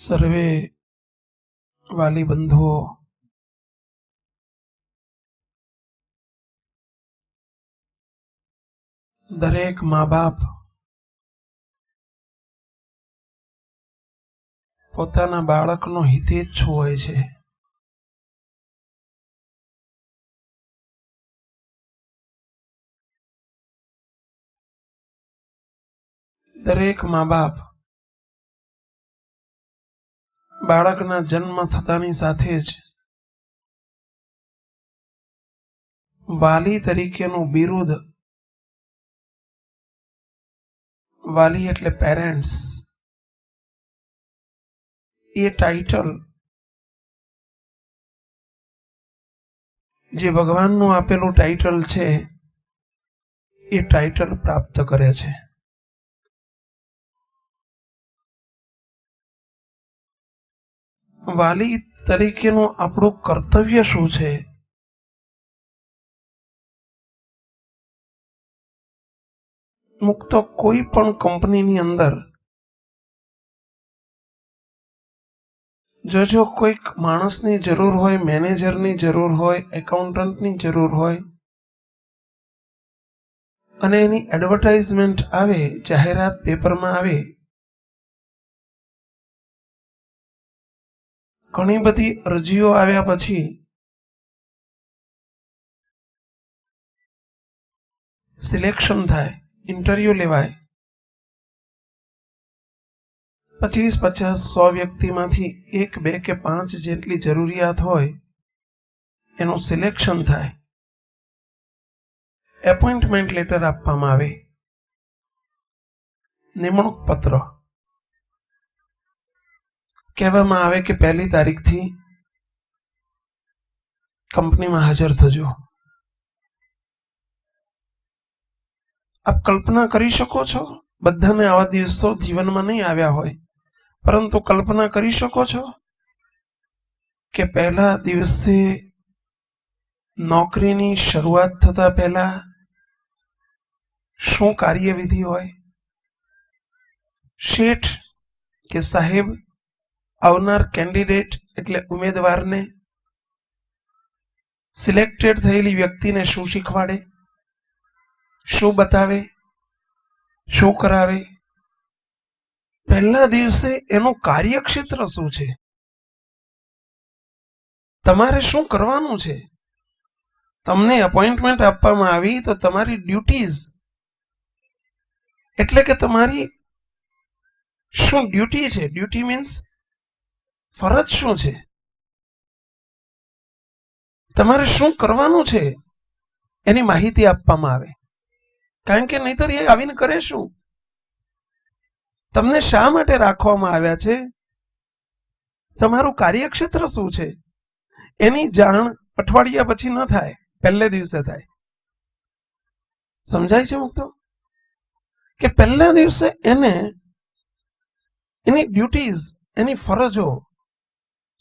સર્વે વાલી બંધુઓ, દરેક મા બાપ પોતાના બાળકનો હિતેચ્છુ હોય છે. દરેક મા બાપ બાળકના જન્મ થતાની સાથે જ વાલી તરીકેનું બિરુદ, વાલી એટલે પેરેન્ટ્સ, એ ટાઇટલ જે ભગવાનનું આપેલું ટાઇટલ છે એ ટાઇટલ પ્રાપ્ત કરે છે. વાલી તરીકેનું આપણું કર્તવ્ય શું છે? મુક્ત કોઈ પણ કંપનીની અંદર જો કોઈક માણસની જરૂર હોય, મેનેજરની જરૂર હોય, એકાઉન્ટન્ટની જરૂર હોય અને એની એડવર્ટાઇઝમેન્ટ આવે, જાહેરાત પેપરમાં આવે, ઘણી બધી અરજીઓ આવ્યા પછી સિલેક્શન થાય, ઇન્ટરવ્યુ લેવાય, 25, 50, 100 વ્યક્તિમાંથી 1, 2 કે 5 જેટલી જરૂરિયાત હોય એનું સિલેક્શન થાય, એપોઇન્ટમેન્ટ લેટર આપવામાં આવે, નિમણૂક પત્ર, કહેવામાં આવે કે 1લી તારીખથી કંપનીમાં હાજર થજો. આપ કલ્પના કરી શકો છો? બધાને આવા દિવસો જીવનમાં નહીં આવ્યા હોય, પરંતુ કલ્પના કરી શકો છો કે પહેલા દિવસે નોકરીની શરૂઆત થતા પહેલા શું કાર્યવિધિ હોય? શેઠ કે સાહેબ આવનાર કેન્ડિડેટ એટલે ઉમેદવારને, સિલેક્ટેડ થયેલી વ્યક્તિને શું શીખવાડે, શું બતાવે, શું કરાવે? પહેલા દિવસે એનું કાર્યક્ષેત્ર શું છે? તમારે શું કરવાનું છે? તમને અપોઇન્ટમેન્ટ આપવામાં આવી તો તમારી ડ્યુટીઝ એટલે કે તમારી શું ડ્યુટી છે? ડ્યુટી મીન્સ ફરજ શું છે? તમારે શું કરવાનું છે એની માહિતી આપવામાં આવે. કારણ કે નહીતર એ આવીને કરે શું? તમને શા માટે રાખવામાં આવ્યા છે? તમારું કાર્યક્ષેત્ર શું છે? એની જાણ અઠવાડિયા પછી ન થાય, પહેલે દિવસે થાય. સમજાય છે મુક્તો? કે પહેલા દિવસે એને એની ડ્યુટીઝ, એની ફરજો,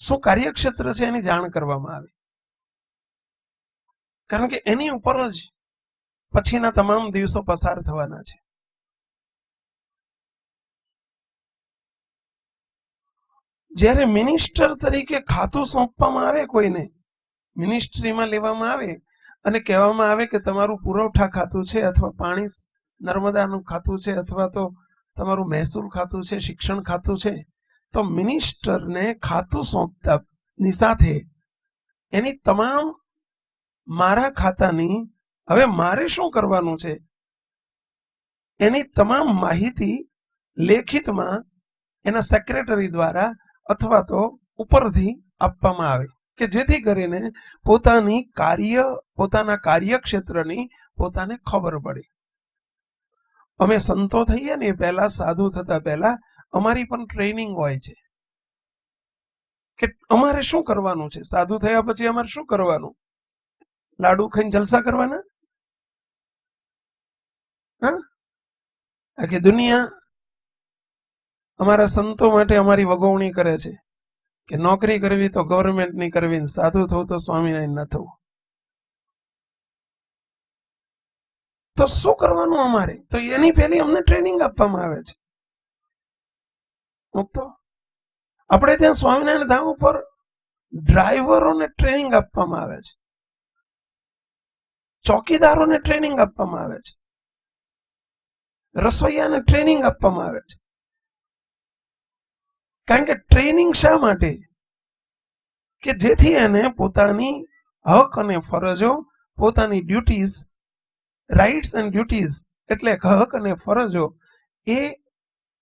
શું કાર્યક્ષેત્ર છે એની જાણ કરવામાં આવે. કારણ કે એની ઉપર જ પછીના તમામ દિવસો પસાર થવાના છે. જ્યારે મિનિસ્ટર તરીકે ખાતું સોંપવામાં આવે કોઈને, મિનિસ્ટ્રીમાં લેવામાં આવે અને કહેવામાં આવે કે તમારું પુરવઠા ખાતું છે, અથવા પાણી નર્મદાનું ખાતું છે, અથવા તો તમારું મહેસૂલ ખાતું છે, શિક્ષણ ખાતું છે, તો મિનિસ્ટરને ખાતું સોંપતાની સાથે એની તમામ મારા ખાતાની હવે મારે શું કરવાનું છે એની તમામ માહિતી લેખિતમાં એના સેક્રેટરી દ્વારા અથવા તો ઉપરથી આપવામાં આવે કે જેથી કરીને પોતાના કાર્યક્ષેત્રની પોતાને ખબર પડે. અમે સંતો થઈએ ને પહેલા, સાધુ થતા પહેલા અમારી પણ ટ્રેનિંગ હોય છે કે અમારે શું કરવાનું છે. સાધુ થયા પછી અમારે શું કરવાનું? લાડુ ખાઈને જલસા કરવાના? હા, આખી દુનિયા અમારા સંતો માટે અમારી વગોવણી કરે છે કે નોકરી કરવી તો ગવર્મેન્ટની કરવી, સાધુ થવું તો સ્વામિનારાયણ ન થવું. તો શું કરવાનું અમારે? તો એની પહેલી અમને ટ્રેનિંગ આપવામાં આવે છે. મુક્તો આપણે ત્યાં સ્વામિનારાયણ ધામ ઉપર ડ્રાઈવરોને ટ્રેનિંગ આપવામાં આવે છે, ચોકીદારોને ટ્રેનિંગ આપવામાં આવે છે, રસોઈયાને ટ્રેનિંગ આપવામાં આવે છે. કારણ કે ટ્રેનિંગ શા માટે? કે જેથી એને પોતાની હક અને ફરજો, પોતાની ડ્યુટીઝ, રાઇટ્સ એન્ડ ડ્યુટીઝ એટલે હક અને ફરજો એ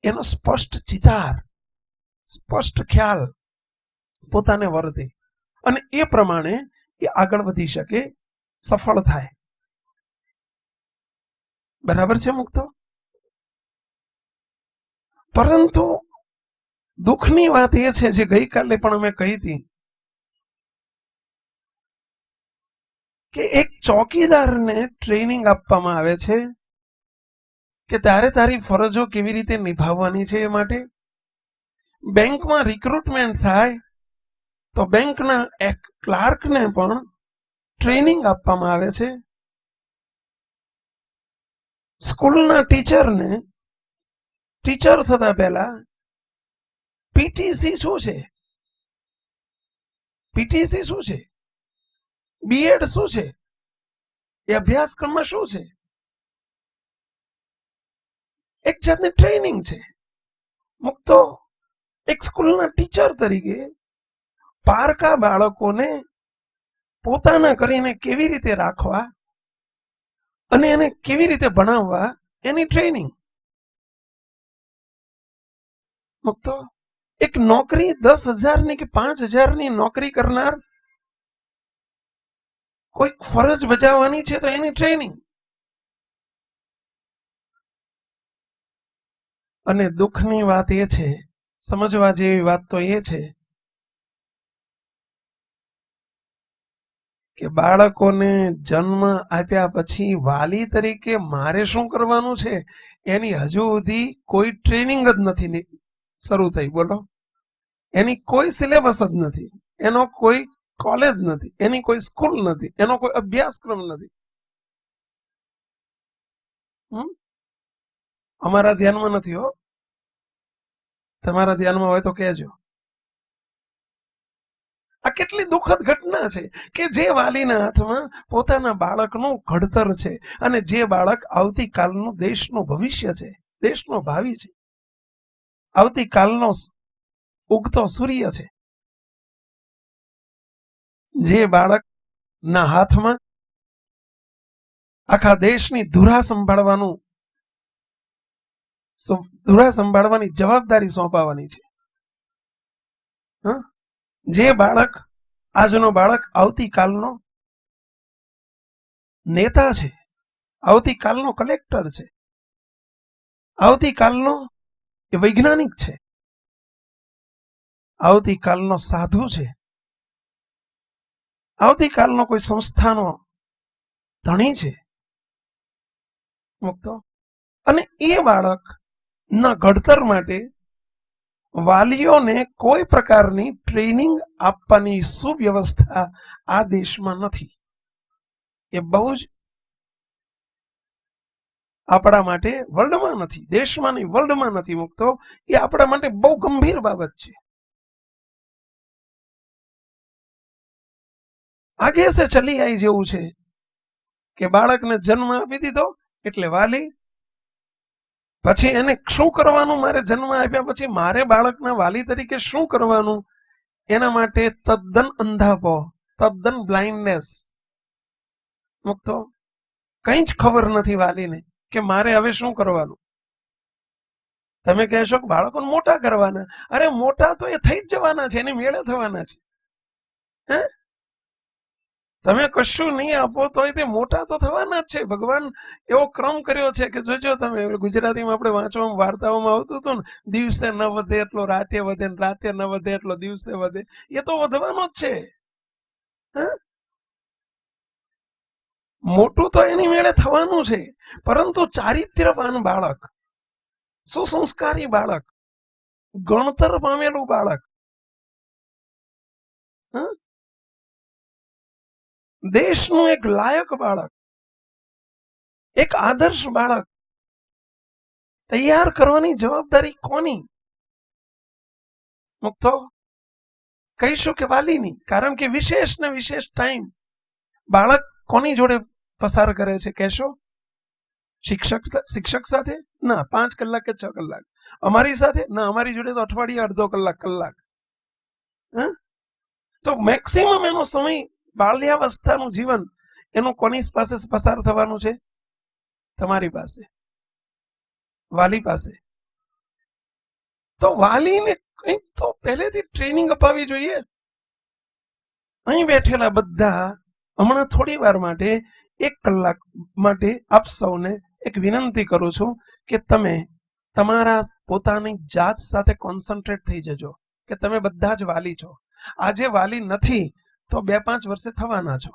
એનો સ્પષ્ટ ચિતાર, સ્પષ્ટ ખ્યાલ પોતાને વર્તે અને એ પ્રમાણે એ આગળ વધી શકે, સફળ થાય. બરાબર છે મુક્તો? પરંતુ દુઃખની વાત એ છે, જે ગઈકાલે પણ અમે કહી હતી, કે એક ચોકીદારને ટ્રેનિંગ આપવામાં આવે છે કે તારે તારી ફરજો કેવી રીતે નિભાવવાની છે. એ માટે બેંકમાં રિક્રુટમેન્ટ થાય તો બેંકના એક ક્લાર્કને પણ ટ્રેનિંગ આપવામાં આવે છે. સ્કૂલના ટીચરને ટીચર થતા પહેલા પીટીસી શું છે, પીટીસી શું છે, બીએડ શું છે, એ અભ્યાસક્રમમાં શું છે, એક જાતની ટ્રેનિંગ છે. મુક્તો એક સ્કૂલના ટીચર તરીકે પારકા બાળકોને પોતાના કરીને કેવી રીતે રાખવા અને એને કેવી રીતે ભણાવવા એની ટ્રેનિંગ. મુક્તો એક નોકરી 10,000ની કે 5,000ની નોકરી કરનાર કોઈક ફરજ બજાવવાની છે તો એની ટ્રેનિંગ. અને દુઃખની વાત એ છે, સમજવા જેવી વાત તો એ છે કે બાળકોને જન્મ આપ્યા પછી વાલી તરીકે મારે શું કરવાનું છે એની હજુ સુધી કોઈ ટ્રેનિંગ જ નથી શરૂ થઈ. બોલો, એની કોઈ સિલેબસ જ નથી, એનો કોઈ કોલેજ નથી, એની કોઈ સ્કૂલ નથી, એનો કોઈ અભ્યાસક્રમ નથી. અમારા ધ્યાનમાં નથી હો, તમારા ધ્યાનમાં હોય તો કહેજો. આ કેટલી દુઃખદ ઘટના છે કે જે વાલીના હાથમાં પોતાના બાળકનું ઘડતર છે અને જે બાળક આવતીકાલનું દેશનું ભવિષ્ય છે, દેશનો ભાવિ છે, આવતીકાલનો ઉગતો સૂર્ય છે, જે બાળકના હાથમાં આખા દેશની ધુરા સંભાળવાની જવાબદારી સોંપાવાની છે. જે બાળક, આજનો બાળક આવતીકાલનો નેતા છે, આવતીકાલનો કલેક્ટર છે, આવતીકાલનો વૈજ્ઞાનિક છે, આવતીકાલનો સાધુ છે, આવતીકાલનો કોઈ સંસ્થાનો ધણી છે. મુક્તો અને એ બાળકના ઘડતર માટે વાલીઓને કોઈ પ્રકારની ટ્રેનિંગ આપવાની સુવ્યવસ્થા આ દેશમાં નથી. એ બહુ જ આપણા માટે, વર્લ્ડમાં નથી, દેશમાં નહીં, વર્લ્ડમાં નથી. મુક્તો એ આપણા માટે બહુ ગંભીર બાબત છે. આગે સે ચલી આવી જેવું છે કે બાળકને જન્મ આપી દીધો એટલે વાલી, પછી એને શું કરવાનું, મારે જન્મ આપ્યા પછી મારે બાળકના વાલી તરીકે શું કરવાનું, એના માટે તદ્દન અંધાપો, તદ્દન બ્લાઇન્ડનેસ. મુક્તો કઈ જ ખબર નથી વાલીને કે મારે હવે શું કરવાનું. તમે કહેશો કે બાળકોને મોટા કરવાના. અરે મોટા તો એ થઈ જ જવાના છે, એની મેળે થવાના છે. હે, તમે કશું નહીં આપો તો તે મોટા તો થવાના જ છે. ભગવાન એવો ક્રમ કર્યો છે કે જોજો તમે, ગુજરાતીમાં આપણે વાંચવામાં વાર્તાઓમાં આવતું હતું ને, દિવસે ન વધે એટલો રાતે વધે, રાતે ન વધે એટલો દિવસે વધે. એ તો વધવાનો જ છે. મોટું તો એની મેળે થવાનું છે, પરંતુ ચારિત્ર્યવાન બાળક, સુસંસ્કારી બાળક, ગણતર પામેલું બાળક, દેશનું એક લાયક બાળક, એક આદર્શ બાળક તૈયાર કરવાની જવાબદારી કોની? મુક્તો કહીશું કે વાલીની, કારણ કે વિશેષ ને વિશેષ ટાઈમ બાળક કોની જોડે પસાર કરે છે કહેશો? શિક્ષક સાથે ના, 5 કલાક કે 6 કલાક. અમારી સાથે ના, અમારી જોડે તો અઠવાડિયે અડધો કલાક. તો મેક્સિમમ એનો સમય બાલ્યાવસ્થાનું જીવન એનું કોની પાસે પસાર થવાનું છે? તમારી પાસે, વાલી પાસે. તો વાલીને કંઈક તો પહેલેથી ટ્રેનિંગ અપાવી જોઈએ. અહીં બેઠેલા બધા હમણાં થોડી વાર માટે 1 કલાક માટે આપ સૌને એક વિનંતી કરું છું કે તમે તમારા પોતાની જાત સાથે કોન્સન્ટ્રેટ થઈ જજો કે તમે બધા જ વાલી છો. આજે વાલી નથી તો 2-5 વર્ષે થવાના છો.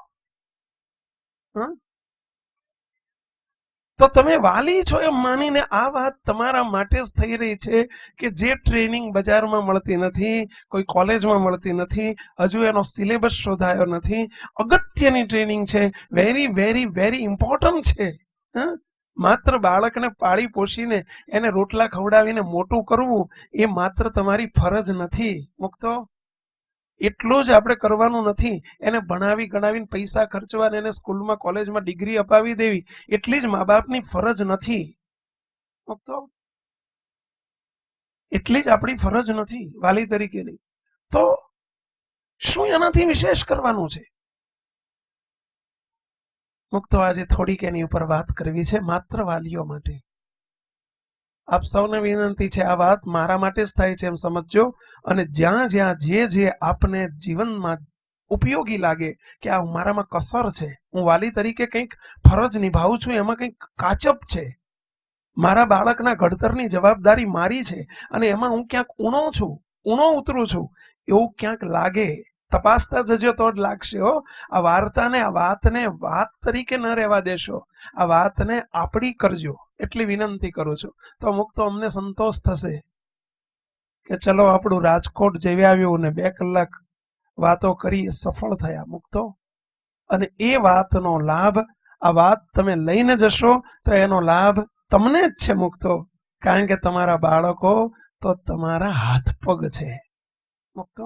તો તમે વાલી છો એમ માનીને આ વાત તમારા માટે જ થઈ રહી છે કે જે ટ્રેનિંગ બજારમાં મળતી નથી, કોઈ કોલેજમાં મળતી નથી, હજુ એનો સિલેબસ શોધાયો નથી. અગત્યની ટ્રેનિંગ છે, વેરી વેરી વેરી ઇમ્પોર્ટન્ટ છે. માત્ર બાળકને પાળી પોષીને એને રોટલા ખવડાવીને મોટું કરવું એ માત્ર તમારી ફરજ નથી. મુક્તો એટલું જ આપણે કરવાનું નથી. એને ભણાવી ગણાવીને પૈસા ખર્ચવા, એને સ્કૂલમાં કોલેજમાં ડિગ્રી અપાવી દેવી એટલી જ મા બાપની ફરજ નથી. મુક્તો એટલી જ આપણી ફરજ નથી વાલી તરીકેની. તો શું એનાથી વિશેષ કરવાનું છે? મુક્તો આજે થોડીક એની ઉપર વાત કરવી છે, માત્ર વાલીઓ માટે. આપ સૌને વિનંતી છે, આ વાત મારા માટે જ થાય છે એમ સમજજો. અને જ્યાં જ્યાં જે આપને જીવનમાં ઉપયોગી લાગે કે આ મારામાં કસર છે, હું વાલી તરીકે કંઈક ફરજ નિભાવું છું, એમાં કંઈક કાચપ છે, મારા બાળકના ઘડતરની જવાબદારી મારી છે અને એમાં હું ક્યાંક ઊણો ઉતરું છું, એવું ક્યાંક લાગે, તપાસતા જજો તો જ લાગશે. આ વાર્તાને, આ વાતને વાત તરીકે ન રહેવા દેશો, આ વાતને આપણી કરજો એટલી વિનંતી કરું છું. તો મુક્તો અમને સંતોષ થશે કે ચલો આપણું રાજકોટ જેવી આવ્યું ને 2 કલાક વાતો કરી, સફળ થયા મુક્તો. અને એ વાતનો લાભ, આ વાત તમે લઈને જશો તો એનો લાભ તમને જ છે મુક્તો. કારણ કે તમારા બાળકો તો તમારા હાથ પગ છે મુક્તો.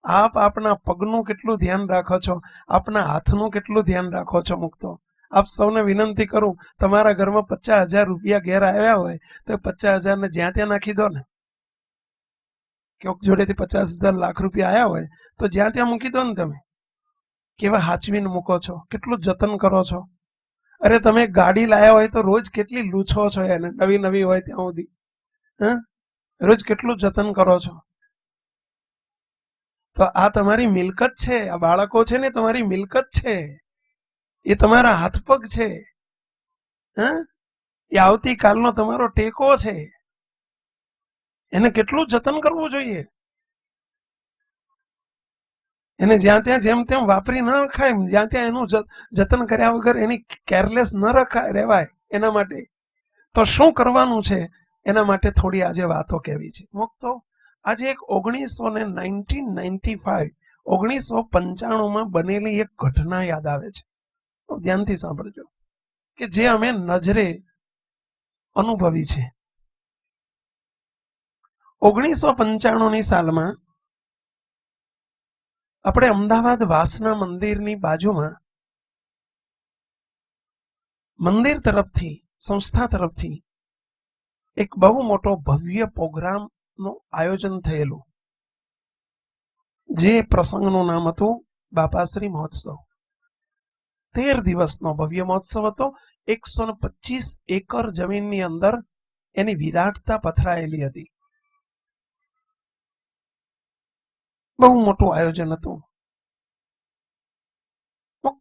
આપ આપના પગનું કેટલું ધ્યાન રાખો છો, આપના હાથનું કેટલું ધ્યાન રાખો છો મુક્તો. આપ સૌને વિનંતી કરું, તમારા ઘરમાં 50,000 રૂપિયા ઘેર આવ્યા હોય તો 50,000 ને જ્યાં ત્યાં નાખી દો ને. કોઈક જોડેથી 50,000 લાખ રૂપિયા આવ્યા હોય તો જ્યાં ત્યાં મૂકી દો ને. તમે કેવા હાચવીને મૂકો છો, કેટલું જતન કરો છો. અરે તમે ગાડી લાયા હોય તો રોજ કેટલી લૂછો છો એને, નવી હોય ત્યાં સુધી. રોજ કેટલું જતન કરો છો. તો આ તમારી મિલકત છે, આ બાળકો છે ને તમારી મિલકત છે, એ તમારા હાથ પગ છે. એ આવતીકાલનો તમારો ટેકો છે. એને કેટલું જતન કરવું જોઈએ. એને જ્યાં ત્યાં જેમ તેમ વાપરી ન રખાય, જ્યાં ત્યાં એનું જતન કર્યા વગર એની કેરલેસ ન રહેવાય. એના માટે તો શું કરવાનું છે, એના માટે થોડી આજે વાતો કહેવી છે મુક્તો. આજે એક 1995 બનેલી એક ઘટના યાદ આવે છે. ધ્યાનથી સાંભળજો કે જે અમે નજરે અનુભવી છે. 1995ની સાલમાં આપણે અમદાવાદ વાસના મંદિરની બાજુમાં મંદિર તરફથી, સંસ્થા તરફથી એક બહુ મોટો ભવ્ય પ્રોગ્રામનું આયોજન થયેલું. જે પ્રસંગનું નામ હતું બાપાશ્રી મહોત્સવ. 13 દિવસનો ભવ્ય મહોત્સવ હતો. 125 એકર જમીનની અંદર એની વિરાટતા પથરાયેલી હતી. બહુ મોટું આયોજન હતું.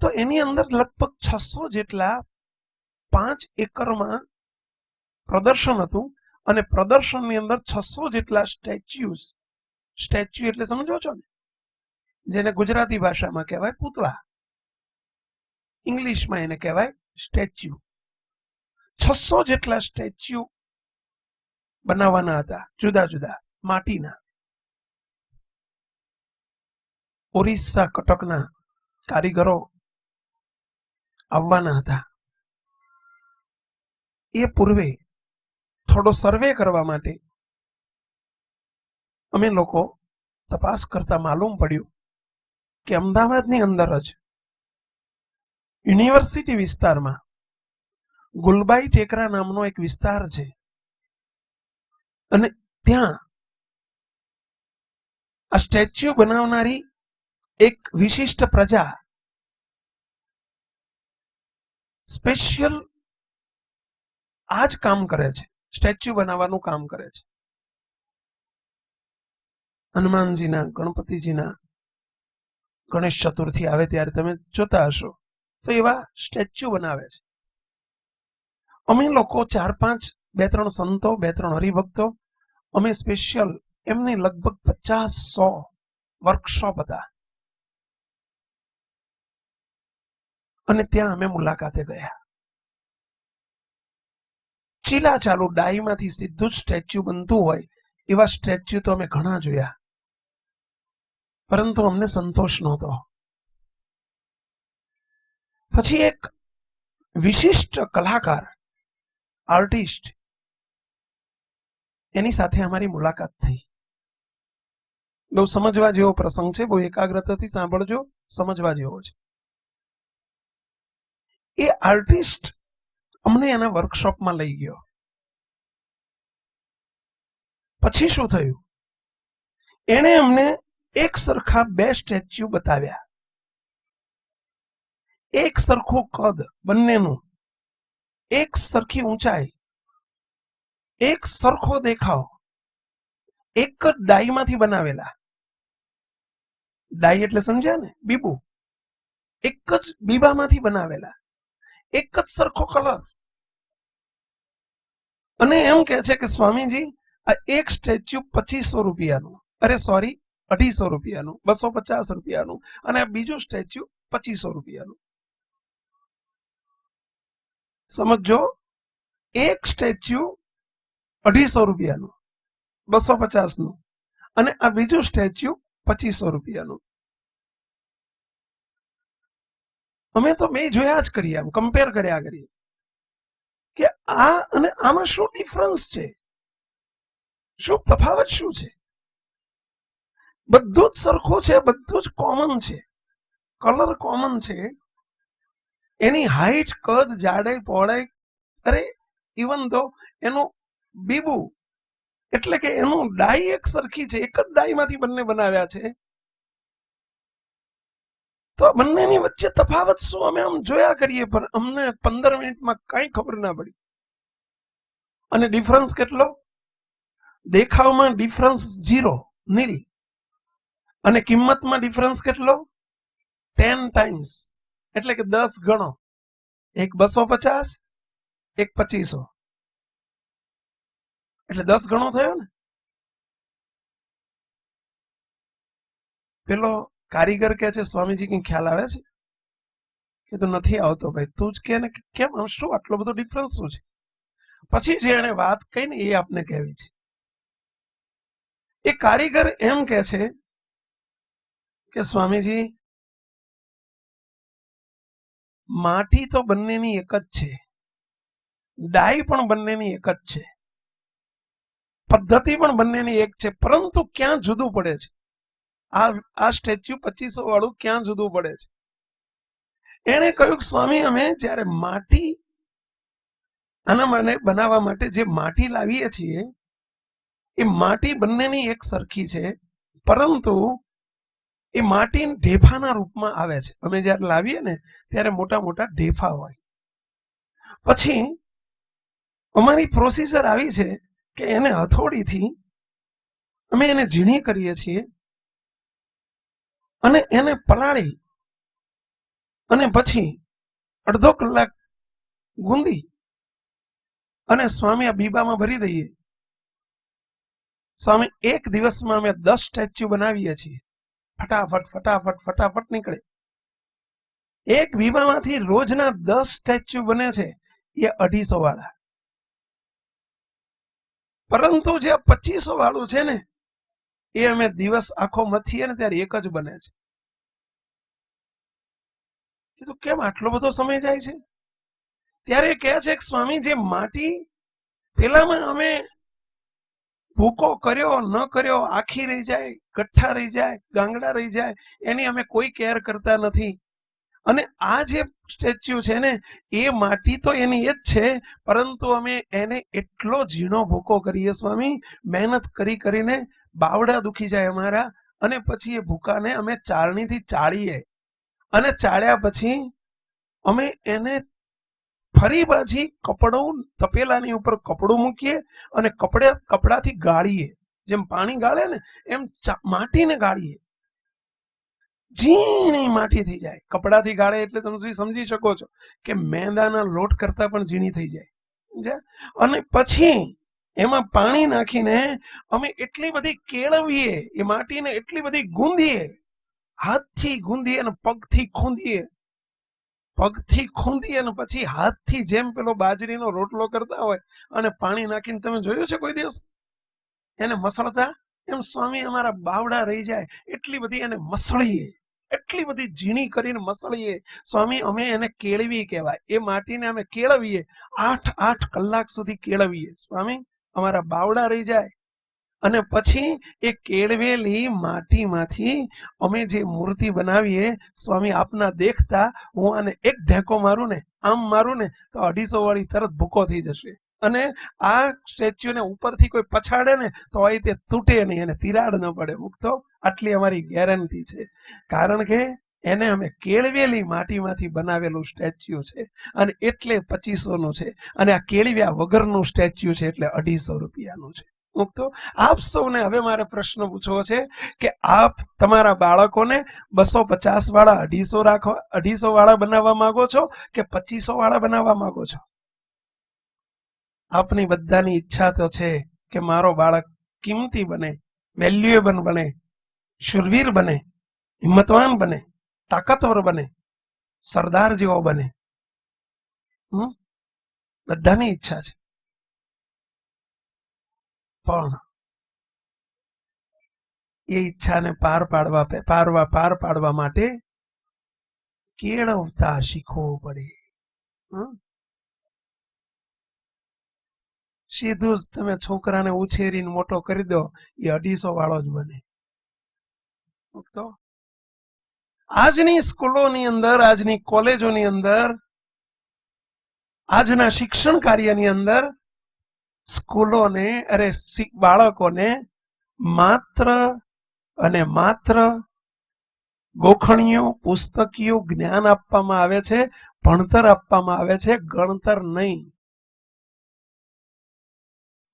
તો એની અંદર લગભગ 600 જેટલા 5 એકરમાં પ્રદર્શન હતું. અને પ્રદર્શનની અંદર 600 જેટલા સ્ટેચ્યુ એટલે સમજો છો ને, જેને ગુજરાતી ભાષામાં કહેવાય પૂતળા, ઇંગ્લિશમાં એને કહેવાય સ્ટેચ્યુ. 600 જેટલા સ્ટેચ્યુ બનાવવાના હતા, જુદા જુદા માટીના. ઓરિસ્સા, કટકના કારીગરો આવવાના હતા. એ પૂર્વે થોડો સર્વે કરવા માટે અમે લોકો તપાસ કરતા માલુમ પડ્યું કે અમદાવાદની અંદર જ યુનિવર્સિટી વિસ્તારમાં ગુલબાઈ ટેકરા નામનો એક વિસ્તાર છે અને ત્યાં આ સ્ટેચ્યુ બનાવનારી એક વિશિષ્ટ પ્રજા સ્પેશિયલ આ જ કામ કરે છે, સ્ટેચ્યુ બનાવવાનું કામ કરે છે. હનુમાનજીના, ગણપતિજીના, ગણેશ ચતુર્થી આવે ત્યારે તમે જોતા હશો તો એવા સ્ટેચ્યુ બનાવે છે. અમે લોકો 4-5, 2-3 સંતો, 2-3 હરિભક્તો, અમે સ્પેશિયલ એમની લગભગ 50-100 વર્કશોપ હતા અને ત્યાં અમે મુલાકાતે ગયા. ચીલા ચાલુ ડાઈમાંથી સીધું જ સ્ટેચ્યુ બનતું હોય એવા સ્ટેચ્યુ તો અમે ઘણા જોયા, પરંતુ અમને સંતોષ નહોતો. પછી એક વિશિષ્ટ કલાકાર, આર્ટિસ્ટ, એની સાથે અમારી મુલાકાત થઈ. બહુ સમજવા જેવો પ્રસંગ છે, બહુ એકાગ્રતાથી સાંભળજો, સમજવા જેવો છે. એ આર્ટિસ્ટ અમને એના વર્કશોપમાં લઈ ગયો. પછી શું થયું, એણે અમને એક સરખા 2 સ્ટેચ્યુ બતાવ્યા. એક સરખું કદ બંનેનું, એક સરખી ઊંચાઈ, એક સરખો દેખાવ, એક જ ડાઈમાંથી બનાવેલા. ડાઈ એટલે સમજ્યા ને, બીબુ. એક જ બીબામાંથી બનાવેલા, એક જ સરખો કલર. અને એમ કહે છે કે સ્વામીજી આ એક સ્ટેચ્યુ 2500 રૂપિયાનું, અરે સોરી 250 રૂપિયાનું, 250 રૂપિયાનું, અને આ બીજું સ્ટેચ્યુ 2500 રૂપિયાનું. સમજો, એક સ્ટેચ્યુ 250 રૂપિયાનું, 250નું, અને આ બીજું સ્ટેચ્યુ 2500 રૂપિયાનું. અમે તો બે જોયા જ કરીએ, આમ કમ્પેર કર્યા કરીએ કે આ અને આમાં શું ડિફરન્સ છે, શું તફાવત શું છે. બધું જ સરખું છે, બધું જ કોમન છે, કલર કોમન છે, એની હાઈટ, કદ, જાડાઈ, પહોળાઈ, અરે ઇવન તો એનું બીબુ એટલે કે એનું ડાઈ એક સરખી છે, એક જ ડાઈમાંથી બંને બનાવ્યા છે. તો બંનેની વચ્ચે તફાવત શું, અમે આમ જોયા કરીએ પણ અમને 15 મિનિટમાં કઈ ખબર ના પડી. અને ડિફરન્સ કેટલો, દેખાવમાં ડિફરન્સ 0, નીલ, અને કિંમતમાં ડિફરન્સ કેટલો, 10 ટાઈમ્સ, એટલે કે 10 ગણો. એક 250, એક 2500, એટલે 10 ગણો થયો ને. પેલો કારીગર કે છે સ્વામીજી કઈ ખ્યાલ આવે છે? કે તો નથી આવતો ભાઈ, તું જ કે ને કેમ, શું આટલો બધો ડિફરન્સ શું છે? પછી જે એને વાત કહી ને એ આપને કહેવી છે. એ કારીગર એમ કે છે કે સ્વામીજી માટી તો બંનેની એક જ છે, ડાઈ પણ બંનેની એક જ છે, પદ્ધતિ પણ બંનેની એક છે, પરંતુ ક્યાં જુદું પડે છે? આ સ્ટેચ્યુ 2500 વાળું ક્યાં જુદું પડે છે? એને કહ્યું સ્વામી અમે જ્યારે માટી આના મને બનાવવા માટે જે માટી લાવીએ છીએ એ માટી બંનેની એક સરખી છે, પરંતુ એ માટી ઢેફાના રૂપમાં આવે છે. અમે જ્યારે લાવીએ ને ત્યારે મોટા મોટા ઢેફા હોય. પછી અમારી પ્રોસીજર આવી છે કે એને હથોડીથી અમે એને ઝીણી કરીએ છીએ અને એને પલાળી અને પછી અડધો કલાક ગુંદી અને સ્વામી આ બીબામાં ભરી દઈએ. સ્વામી એક દિવસમાં અમે 10 સ્ટેચ્યુ બનાવીએ છીએ, ફટાફટ ફટાફટ ફટાફટ નીકળે. એક બીબામાંથી રોજના 10 સ્ટેચ્યુ બને છે, એ 250 વાળા. પરંતુ જે 2500 વાળું છે ને એ અમે દિવસ આખો મથીએ ને ત્યારે એક જ બને છે. કીધું કેમ આટલો બધો સમય જાય છે? ત્યારે કહે છે કે સ્વામી જે માટી પેલામાં અમે ભૂકો કર્યો ન કર્યો, આખી રહી જાય, ગઠ્ઠા રહી જાય, ગાંગડા રહી જાય, એની અમે કોઈ કેર કરતા નથી. અને આ જે સ્ટેચ્યુ છે ને, એ માટી તો એની એ જ છે, પરંતુ અમે એને એટલો ઝીણો ભૂકો કરીએ સ્વામી, મહેનત કરી કરીને બાવડા દુખી જાય અમારા, અને પછી એ ભૂકાને અમે ચાળણીથી ચાળીએ, અને ચાળ્યા પછી અમે એને ફરી પાછી કપડું, તપેલાની ઉપર કપડું મૂકીએ અને કપડાથી ગાળીએ, જેમ પાણી ગાળે ને એમ માટીને ગાળીએ, ઝીણી માટી થઈ જાય. કપડાથી ગાળે એટલે તમે સમજી શકો છો કે મેંદાના લોટ કરતા પણ ઝીણી થઈ જાય. અને પછી એમાં પાણી નાખીને અમે એટલી બધી કેળવીએ, એ માટીને એટલી બધી ગૂંધીએ, હાથથી ગૂંધીએ અને પગથી ખૂંદીએ, અને પછી હાથથી જેમ પેલો બાજરીનો રોટલો કરતા હોય અને પાણી નાખીને, તમે જોયું છે કોઈ દિવસ એને મસળતા? એમ સ્વામી અમારા બાવડા રહી જાય એટલી બધી એને મસળીએ, એટલી બધી ઝીણી કરીને મસળીએ સ્વામી. અમે એને કેળવી કહેવાય. એ માટીને અમે કેળવીએ, 8 કલાક સુધી કેળવીએ સ્વામી, અમારા બાવડા રહી જાય. અને પછી એ કેળવેલી માટીમાંથી અમે જે મૂર્તિ બનાવીએ સ્વામી, આપના દેખતા હું આને એક ઢેકો મારું ને, આમ મારું ને તો 250 વાળી તરત ભૂકો થઈ જશે. અને આ સ્ટેચ્યુને ઉપરથી કોઈ પછાડે ને તો અહીં તે તૂટે નહીં, એને તિરાડ ન પડે. મુક્તો આટલી અમારી ગેરંટી છે, કારણ કે એને અમે કેળવેલી માટીમાંથી બનાવેલું સ્ટેચ્યુ છે, અને એટલે 2500નું છે. અને આ કેળવ્યા વગરનું સ્ટેચ્યુ છે એટલે 250 રૂપિયાનું છે. મુક્તો આપ સૌને હવે મારે પ્રશ્ન પૂછવો છે કે આપ તમારા બાળકોને 250 વાળા 250 વાળા બનાવવા માંગો છો કે 2500 વાળા બનાવવા માંગો છો? આપની બધાની ઈચ્છા તો છે કે મારો બાળક કિંમતી બને, વેલ્યુએબલ બને, શુરવીર બને, હિંમતવાન બને, તાકાતવર બને, સરદાર જેવો બને. બધાની ઈચ્છા છે. પણ એ ઈચ્છાને પાર પાડવા માટે કેળવતા શીખવું પડે. સીધું જ તમે છોકરાને ઉછેરીને મોટો કરી દો, એ 250 વાળો જ બને. તો આજની સ્કૂલોની અંદર, આજની કોલેજોની અંદર, આજના શિક્ષણ કાર્યની અંદર સ્કૂલોને, બાળકોને માત્ર અને માત્ર ગોખણીઓ, પુસ્તકીય જ્ઞાન આપવામાં આવે છે, ભણતર આપવામાં આવે છે, ગણતર નહીં.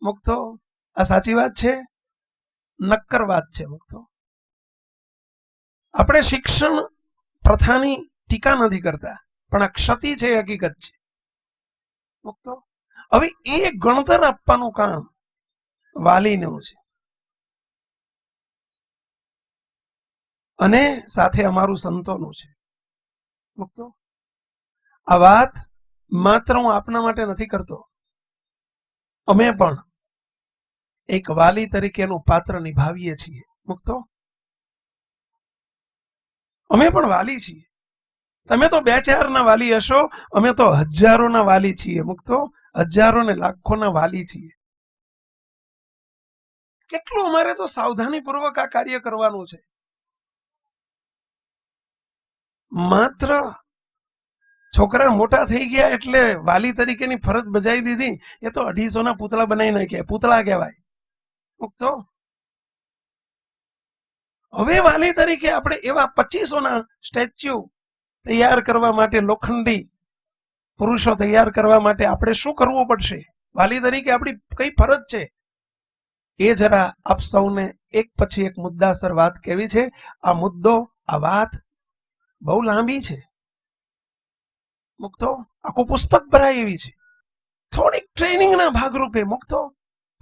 મુક્તો આ સાચી વાત છે? નક્કર વાત છે. મુક્તો આપણે શિક્ષણ પ્રથાની ટીકા નથી કરતા, પણ આ ક્ષતિ છે, હકીકત છે. મુક્તો હવે એ ગણતર આપવાનું કામ વાલીનું છે, અને સાથે અમારું સંતોનું છે. મુક્તો આ વાત માત્ર હું આપના માટે નથી કરતો, અમે પણ એક વાલી તરીકેનું પાત્ર નિભાવીએ છીએ. મુક્તો અમે પણ વાલી છીએ. તમે તો 2-4 ના વાલી હશો, અમે તો હજારોના વાલી છીએ. મુક્તો હજારો ને લાખોના વાલી છીએ. કેટલું અમારે તો સાવધાનીપૂર્વક આ કાર્ય કરવાનું છે. માત્ર છોકરા મોટા થઈ ગયા એટલે વાલી તરીકેની ફરજ બજાવી દીધી, એ તો 250 ના પૂતળા બનાવી નાખ્યા, પૂતળા કહેવાય. મુક્તો હવે વાલી તરીકે આપણે એવા 2500 ના સ્ટેચ્યુ તૈયાર કરવા માટે, લોખંડી પુરુષો તૈયાર કરવા માટે આપણે શું કરવું પડશે? વાલી તરીકે આપણી કઈ ફરજ છે? એ જરા આપ સૌને એક પછી એક મુદ્દાસર વાત કેવી છે. આ મુદ્દો, આ વાત બહુ લાંબી છે. મુક્તો આખું પુસ્તક ભરાય એવી છે. થોડીક ટ્રેનિંગના ભાગરૂપે મુક્તો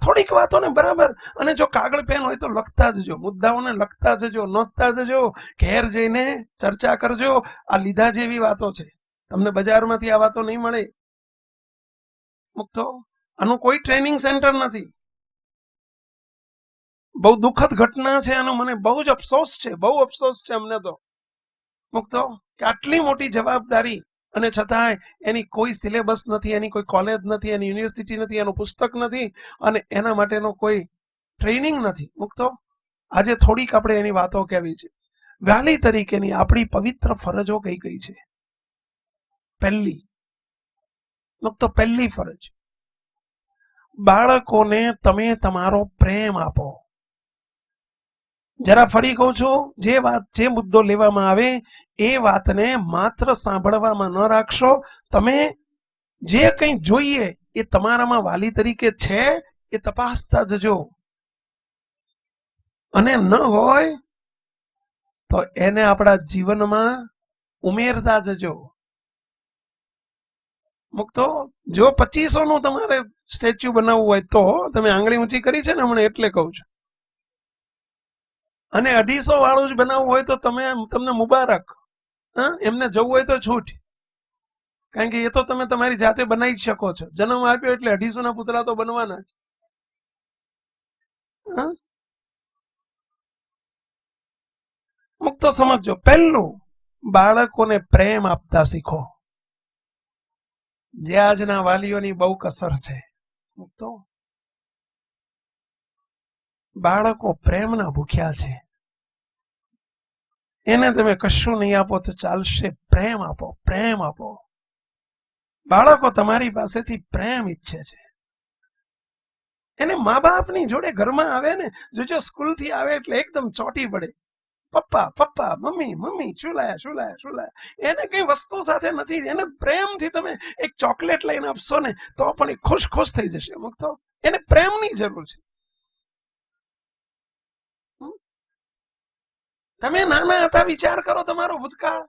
થોડીક વાતોને બરાબર, અને જો કાગળ પેન હોય તો લખતા જજો, મુદ્દાઓને લખતા જજો, નોંધતા જજો, ઘેર જઈને ચર્ચા કરજો. આ લીધા જેવી વાતો છે, તમને બજારમાંથી આ વાતો નહીં મળે. મુક્તો આનું કોઈ ટ્રેનિંગ સેન્ટર નથી. બહુ દુઃખદ ઘટના છે, આનો મને બહુ જ અફસોસ છે, બહુ અફસોસ છે અમને તો. મુક્તો કે આટલી મોટી જવાબદારી અને છતાંય એની કોઈ સિલેબસ નથી, એની કોઈ કોલેજ નથી, એની યુનિવર્સિટી નથી, એનું પુસ્તક નથી, અને એના માટેનો કોઈ ટ્રેનિંગ નથી. મુક્તો આજે થોડીક આપણે એની વાતો કહેવી છે. વાલી તરીકેની આપણી પવિત્ર ફરજો કઈ કઈ છે? પહેલી મુક્તો, પહેલી ફરજ, બાળકોને તમે તમારો પ્રેમ આપો. જરા ફરી કહું છું, જે મુદ્દો લેવામાં આવે એ વાતને માત્ર સાંભળવામાં ન રાખશો. તમે જે કંઈ જોઈએ એ તમારામાં વાલી તરીકે છે એ તપાસતા જજો, અને ન હોય તો એને આપણા જીવનમાં ઉમેરતા જજો. મુક્તો, જો 2500 નું તમારે સ્ટેચ્યુ બનાવવું હોય તો તમે આંગળી ઊંચી કરી છે ને હમણાં, એટલે કહું છું. અને 250 વાળું જ બનાવવું હોય તો તમને મુબારક. એમને જવું હોય તો છૂટ, કારણ કે એ તો તમે તમારી જાતે બનાવી જ શકો છો. જન્મ આપ્યો એટલે 250 ના પુતળા તો બનવાના જ. મુક્તો સમજો, પહેલું, બાળકોને પ્રેમ આપતા શીખો. જે આજના વાલીઓની બહુ કસર છે. મુક્તો, બાળકો પ્રેમના ભૂખ્યા છે. એને તમે કશું નહીં આપો તો ચાલશે, પ્રેમ આપો, પ્રેમ આપો. બાળકો તમારી પાસેથી પ્રેમ ઈચ્છે છે. એને મા બાપની જોડે ઘરમાં આવે ને, જો સ્કૂલથી આવે એટલે એકદમ ચોટી પડે, પપ્પા પપ્પા, મમ્મી મમ્મી, શું લાયા શું લાયા શું લાયા. એને કઈ વસ્તુ સાથે નથી. એને પ્રેમથી તમે એક ચોકલેટ લઈને આપશો ને તો પણ એ ખુશ ખુશ થઈ જશે. મુક્તો, એને પ્રેમની જરૂર છે. તમે નાના હતા વિચાર કરો, તમારો ભૂતકાળ,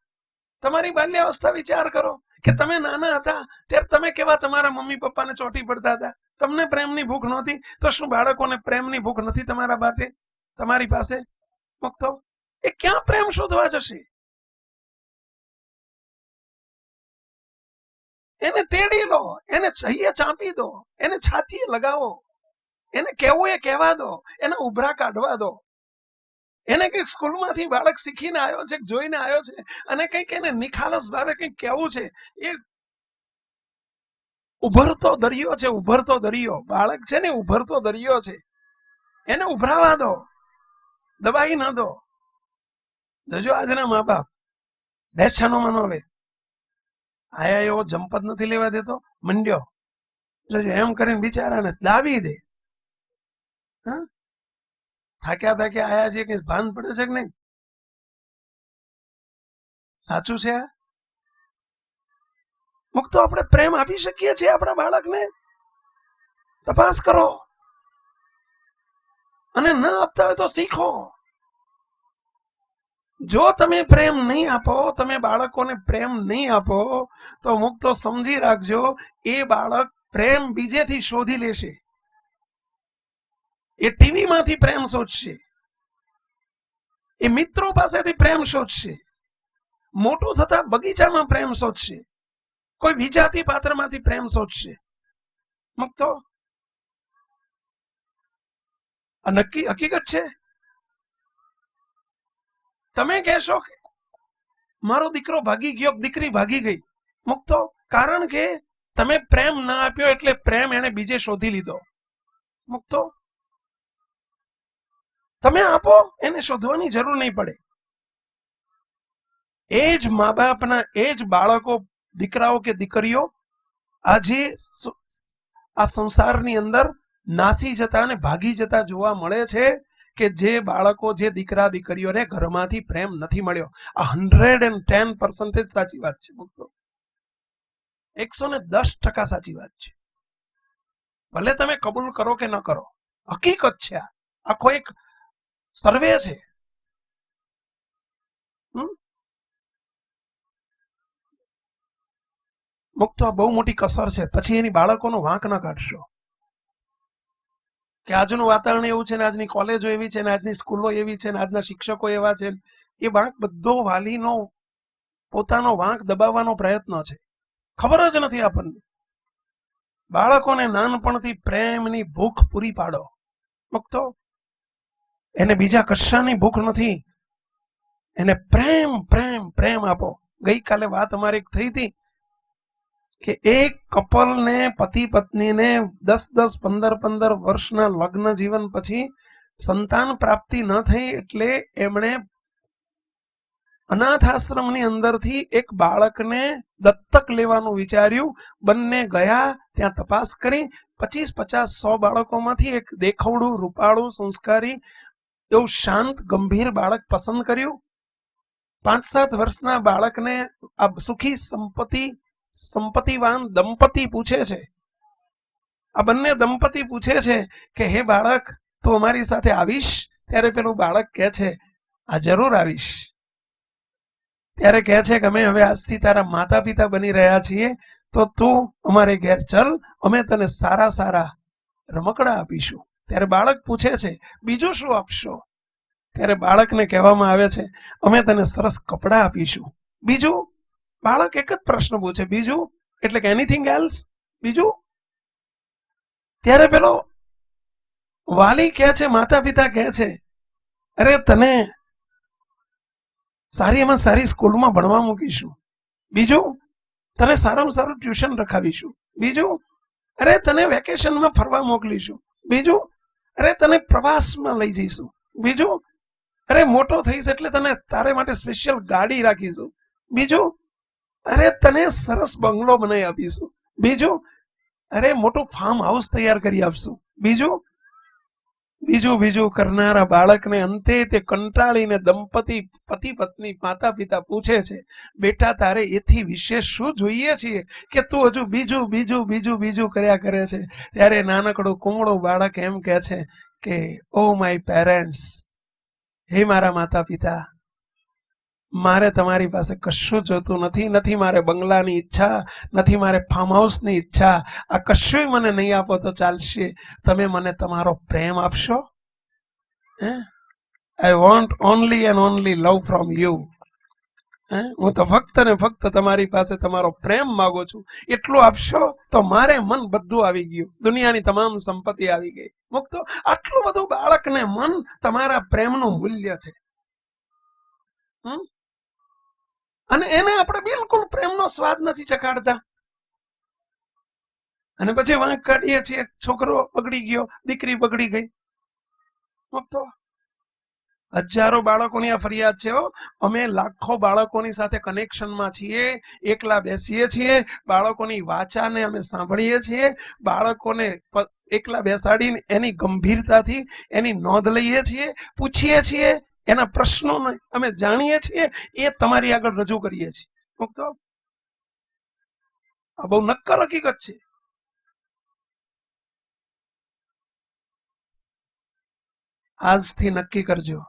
તમારી બાલ્યાવસ્થા વિચાર કરો કે તમે નાના હતા ત્યારે તમે કેવા તમારા મમ્મી પપ્પાને ચોટી પડતા હતા. તમને પ્રેમની ભૂખ નહોતી તો શું બાળકોને પ્રેમની ભૂખ નથી તમારા માટે, તમારી પાસે? મુક્તો, એ ક્યાં પ્રેમ શોધવા જશે? એને તેડી લો, એને સહીએ ચાંપી દો, એને છાતીએ લગાવો, એને કહેવું એ કહેવા દો, એને ઉભરા કાઢવા દો. એને કઈક સ્કૂલમાંથી બાળક શીખીને આવ્યો છે, જોઈને આવ્યો છે, અને કઈક એને નિખાલસ ભાવે કઈક કહેવું છે. એ ઉભરતો દરિયો છે, ઉભરતો દરિયો. બાળક છે ને ઉભરતો દરિયો છે, એને ઉભરાવા દો, દબાઈ ના દો. જોજો આજના મા બાપ બેસછાનો મનો હવે આયા એવો જંપત નથી લેવા દેતો, મંડ્યો જોજો એમ કરીને બિચારાને લાવી દે. થાક્યા થાક્યા આયા છે કે ભાન પડે છે કે નહીં? સાચું છે? મુક્તો, આપણે પ્રેમ આપી શકીએ છીએ આપણા બાળકને? તપાસ કરો, અને ન આપતા હોય તો શીખો. જો તમે પ્રેમ નહીં આપો, તમે બાળકોને પ્રેમ નહીં આપો તો મુક્તો સમજી રાખજો, એ બાળક પ્રેમ બીજેથી શોધી લેશે. એ ટીવી માંથી પ્રેમ શોધશે, એ મિત્રો પાસેથી પ્રેમ શોધશે, મોટું થતા બગીચામાં પ્રેમ શોધશે, કોઈ વિજાતી પાત્રમાંથી પ્રેમ શોધશે. મુક્તો, આ નક્કી હકીકત છે. તમે કહેશો કે મારો દીકરો ભાગી ગયો, દીકરી ભાગી ગઈ. મુક્તો, કારણ કે તમે પ્રેમ ના આપ્યો એટલે પ્રેમ એને બીજે શોધી લીધો. મુક્તો, તમે આપો, એને શોધવાની જરૂર નહીં પડે. એ જ મા બાપના એ જ બાળકો, દીકરાઓ કે દીકરીઓ આજે આ સંસારની અંદર નાસી જતા અને ભાગી જતા જોવા મળે છે, કે જે બાળકો, જે દીકરા દીકરીઓને ઘરમાંથી પ્રેમ નથી મળ્યો. આ 110% સાચી વાત છે. 110% સાચી વાત છે. ભલે તમે કબૂલ કરો કે ન કરો, હકીકત છે. આખો એક સર્વે છે. મુક્તો, આ બહુ મોટી કસર છે. પછી એની બાળકોનો વાંક ન કાઢશો કે આજનું વાતાવરણ એવું છે ને, આજની કોલેજો એવી છે ને, આજની સ્કૂલો એવી છે ને, આજના શિક્ષકો એવા છે. એ વાંક બધો વાલીનો પોતાનો વાંક દબાવવાનો પ્રયત્ન છે. ખબર જ નથી આપણને. બાળકોને નાનપણથી પ્રેમની ભૂખ પૂરી પાડો. મુક્તો, એને બીજા કશાની ભૂખ નથી, એને પ્રેમ પ્રેમ પ્રેમ આપો. ગઈકાલે વાત અમારી થઈ હતી કે એક કપલને, પતિ પત્નીને 10-10, 15-15 વર્ષના લગ્ન જીવન પછી સંતાન પ્રાપ્તિ ન થઈ એટલે એમણે અનાથ આશ્રમની અંદરથી એક બાળકને દત્તક લેવાનું વિચાર્યું. બંને ગયા, ત્યાં તપાસ કરી, 25, 50, 100 બાળકોમાંથી એક દેખવડું, રૂપાળું, સંસ્કારી, એવું શાંત ગંભીર બાળક પસંદ કર્યું. 5-7 વર્ષના બાળકને આ સુખી સંપત્તિવાન દંપતી પૂછે છે, આ બંને દંપતી પૂછે છે કે હે બાળક, તું અમારી સાથે આવીશ? ત્યારે પેલું બાળક કહે છે, આ જરૂર આવીશ. ત્યારે કહે છે કે અમે હવે આજથી તારા માતા પિતા બની રહ્યા છીએ, તો તું અમારે ઘેર ચલ, અમે તને સારા સારા રમકડા આપીશું. ત્યારે બાળક પૂછે છે, બીજું શું આપશો? ત્યારે બાળકને કહેવામાં આવે છે, અમે તને સરસ કપડાં આપીશું. બીજું? બાળક એક જ પ્રશ્ન પૂછે, બીજું? એટલે કે એનીથિંગ એલ્સ? બીજું? ત્યારે પેલો વાલી કહે છે, માતા પિતા કહે છે, અરે તને સારીમાં સારી સ્કૂલમાં ભણવા મૂકીશું. બીજું? તને સારામાં સારું ટ્યુશન રખાવીશું. બીજું? અરે તને વેકેશનમાં ફરવા મોકલીશું. બીજું? અરે તને પ્રવાસમાં લઈ જઈશું. બીજું? અરે મોટો થઈશ એટલે તને તારે માટે સ્પેશિયલ ગાડી રાખીશું. બીજું? અરે તને સરસ બંગલો બનાવી આપીશું. બીજું? અરે મોટું ફાર્મ હાઉસ તૈયાર કરી આપશું. બીજું? બીજું કરનારા બાળકને અંતે તે કંટાળીને દંપતી, પતિ પત્ની, માતા પિતા પૂછે છે, બેટા તારે એથી વિશેષ શું જોઈએ છીએ કે તું હજુ બીજું કર્યા કરે છે? ત્યારે નાનકડું કુમળું બાળક એમ કહે છે કે ઓ માય પેરેન્ટ્સ, હે મારા માતા પિતા, મારે તમારી પાસે કશું જોતું નથી. નથી મારે બંગલાની ઈચ્છા, નથી મારે ફાર્મ હાઉસની ઈચ્છા. આ કશું મને નહીં આપો તો ચાલશે. તમે મને તમારો પ્રેમ આપશો. I want only and only love from you. હું તો ફક્ત ને ફક્ત તમારી પાસે તમારો પ્રેમ માંગુ છું. એટલું આપશો તો મારે મન બધું આવી ગયું, દુનિયાની તમામ સંપત્તિ આવી ગઈ. મુક્તો આટલું બધું બાળકને મન તમારા પ્રેમનું મૂલ્ય છે. અને એને આપણે બિલકુલ પ્રેમનો સ્વાદ નથી ચખાડતા. અને પછી વાંક કાઢીએ છીએ, છોકરો બગડી ગયો, દીકરી બગડી ગઈ. તો હજારો બાળકોની આ ફરિયાદ છે. અમે લાખો બાળકોની સાથે કનેક્શનમાં છીએ, એકલા બેસીએ છીએ, બાળકોની વાચાને અમે સાંભળીએ છીએ, બાળકોને એકલા બેસાડીને એની ગંભીરતાથી એની નોંધ લઈએ છીએ, પૂછીએ છીએ, એના પ્રશ્નોને અમે જાણીએ છીએ, એ તમારી આગળ રજૂ કરીએ છીએ. તો આ બહુ નક્કર હકીકત છે. આજથી નક્કી કરજો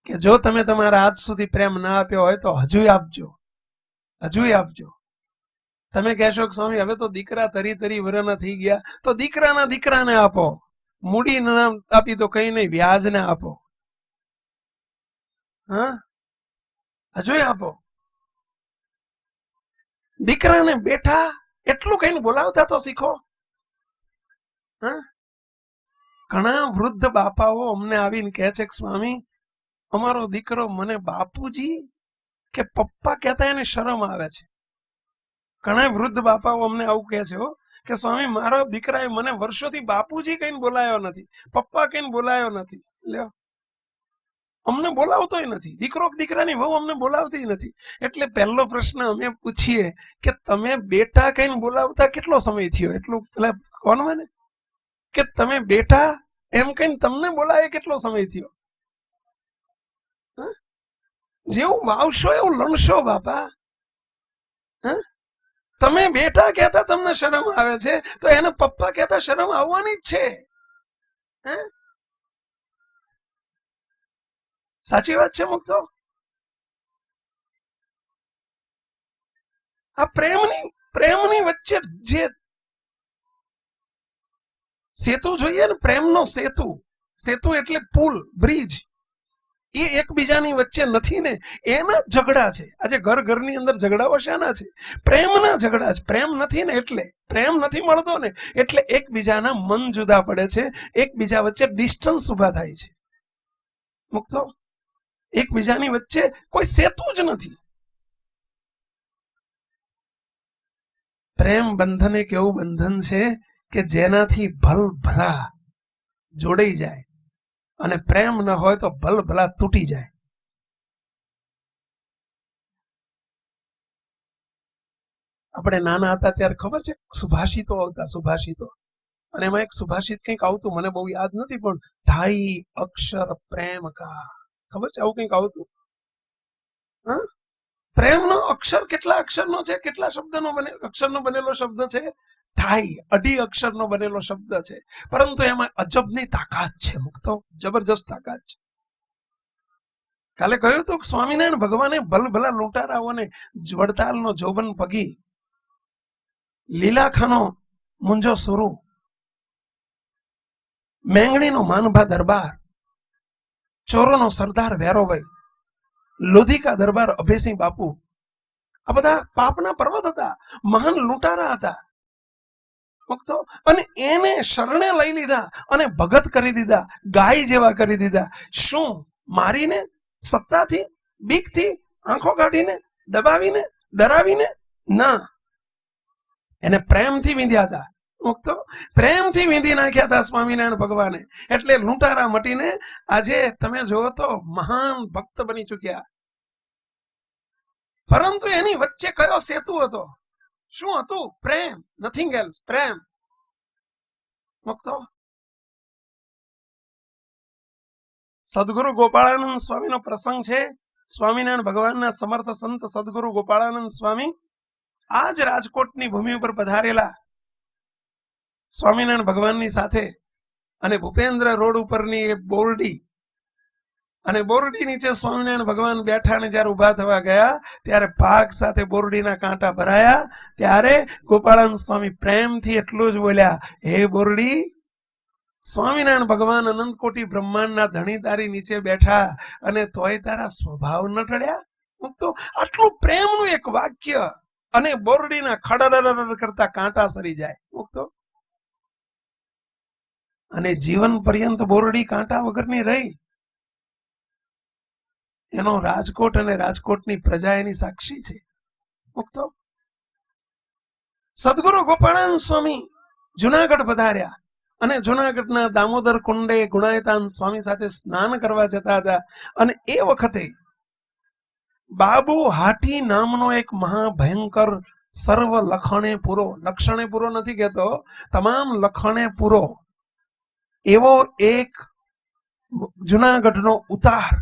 કે જો તમે તમારા આજ સુધી પ્રેમ ના આપ્યો હોય તો હજુય આપજો. તમે કહેશો કે સ્વામી હવે તો દીકરા તરી વરના થઈ ગયા, તો દીકરાના દીકરાને આપો. મૂડી ના આપી તો કઈ નહીં, વ્યાજને આપો. હજુય આપો. દીકરાને બેઠા એટલું કઈ બોલાવતા તો શીખો. ઘણા વૃદ્ધ બાપાઓ અમને આવીને કહે છે કે સ્વામી, અમારો દીકરો મને બાપુજી કે પપ્પા કહેતા એને શરમ આવે છે. ઘણા વૃદ્ધ બાપાઓ અમને આવું કહે છે કે સ્વામી, મારા દીકરાએ મને વર્ષોથી બાપુજી કઈને બોલાયો નથી, પપ્પા કઈને બોલાયો નથી. લ્યો, અમને બોલાવતોય નથી. દીકરાની વહુ અમને બોલાવતી નથી. એટલે પહેલો પ્રશ્ન અમે પૂછીએ કે તમે બેટા કઈને બોલાવતા કેટલો સમય થયો? એટલું કોણ મને કે તમે બેટા એમ કહીને તમને બોલાવે કેટલો સમય થયો? જેવું વાવશો એવું લણશો બાપા. તમે બેટા કહેતા તમને શરમ આવે છે, તો એને પપ્પા કહેતા શરમ આવવાની જ છે. સાચી વાત છે મુક્તો. આ પ્રેમની વચ્ચે જે સેતુ જોઈએ ને, પ્રેમનો સેતુ એટલે પુલ, બ્રિજ, એ એકબીજાની વચ્ચે નથી ને, એના ઝઘડા છે. આજે ઘરની અંદર ઝઘડાઓ શાના છે? પ્રેમના ઝઘડા છે. પ્રેમ નથી ને, એટલે પ્રેમ નથી મળતો ને, એટલે એકબીજાના મન જુદા પડે છે, એકબીજા વચ્ચે ડિસ્ટન્સ ઉભા થાય છે. મુક્તો એકબીજાની વચ્ચે કોઈ સેતુ જ નથી. પ્રેમ બંધન એક એવું બંધન છે કે જેનાથી ભલા જોડાઈ જાય, અને પ્રેમ ન હોય તો ભલભલા તૂટી જાય. આપણે નાના હતા ત્યારે ખબર છે સુભાષિતો આવતા, સુભાષિતો, અને એમાં એક સુભાષિત કંઈક આવતું, મને બહુ યાદ નથી, પણ 2.5 અક્ષર પ્રેમ કા, ખબર છે આવું કંઈક આવતું? હા, પ્રેમનો અક્ષર કેટલા અક્ષરનો છે, કેટલા શબ્દનો અક્ષરનો બનેલો શબ્દ છે? 2.5 અક્ષરનો બનેલો શબ્દ છે, પરંતુ એમાં અજબની તાકાત છે. મુક્તો જબરજસ્ત તાકાત છે. કાલે કહ્યું હતું કે સ્વામિનારાયણ ભગવાને ભલભલા લૂંટારાઓને વડતાલનો જોબન પગી, લીલાખાનો મુંજો સુરુ, મેંગણીનો માનભા દરબાર, ચોરોનો સરદાર વેરોભાઈ, લોધિકા દરબાર અભયસિંહ બાપુ, આ બધા પાપના પર્વત હતા, મહાન લૂંટારા હતા. અને એને શરણે લઈ લીધા અને ભગત કરી દીધા, ગાય જેવા કરી દીધા. શું મારીને, સત્તાથી, બીકથી, આંખો કાઢીને, દબાવીને, ડરાવીને? ના, એને પ્રેમથી વિંધ્યા હતા. મુક્તો પ્રેમથી વિંધી નાખ્યા હતા સ્વામિનારાયણ ભગવાને. એટલે લૂંટારા મટીને આજે તમે જોવો તો મહાન ભક્ત બની ચુક્યા. પરંતુ એની વચ્ચે કયો સેતુ હતો? શું હતું? પ્રેમ, નથિંગ એલ્સ, પ્રેમ. મુક્તો સદગુરુ ગોપાળાનંદ સ્વામીનો પ્રસંગ છે. સ્વામિનારાયણ ભગવાનના સમર્થ સંત સદગુરુ ગોપાળાનંદ સ્વામી આજ રાજકોટની ભૂમિ ઉપર પધારેલા. સ્વામિનારાયણ ભગવાનની સાથે અને ભૂપેન્દ્ર રોડ ઉપરની એ બોરડી, અને બોરડી નીચે સ્વામિનારાયણ ભગવાન બેઠા, ને જયારે ઉભા થવા ગયા ત્યારે પાક સાથે બોરડીના કાંટા ભરાયા. ત્યારે ગોપાળાનંદ સ્વામી પ્રેમથી એટલું જ બોલ્યા, હે બોરડી, સ્વામિનારાયણ ભગવાન અનંત કોટી બ્રહ્માંડના ધણી તારી નીચે બેઠા, અને તોય તારા સ્વભાવ ન ટળ્યા. તો આટલું પ્રેમનું એક વાક્ય, અને બોરડીના ખડરર કરતા કાંટા સરી જાય. મુક્તો અને જીવન પર્યંત બોરડી કાંટા વગરની રહી. એનો રાજકોટ અને રાજકોટની પ્રજા એની સાક્ષી છે. મુક્તો સદગુરુ ગોપાળાનંદ સ્વામી જુનાગઢ પધાર્યા, અને જુનાગઢના દામોદર કુંડે ગુણાયતાન સ્વામી સાથે સ્નાન કરવા જતા હતા. અને એ વખતે બાબુ હાટી નામનો એક મહાભયંકર સર્વ લખણે પૂરો, લક્ષણે પૂરો નથી કહેતો, તમામ લખણે પૂરો એવો એક જુનાગઢનો ઉતાર,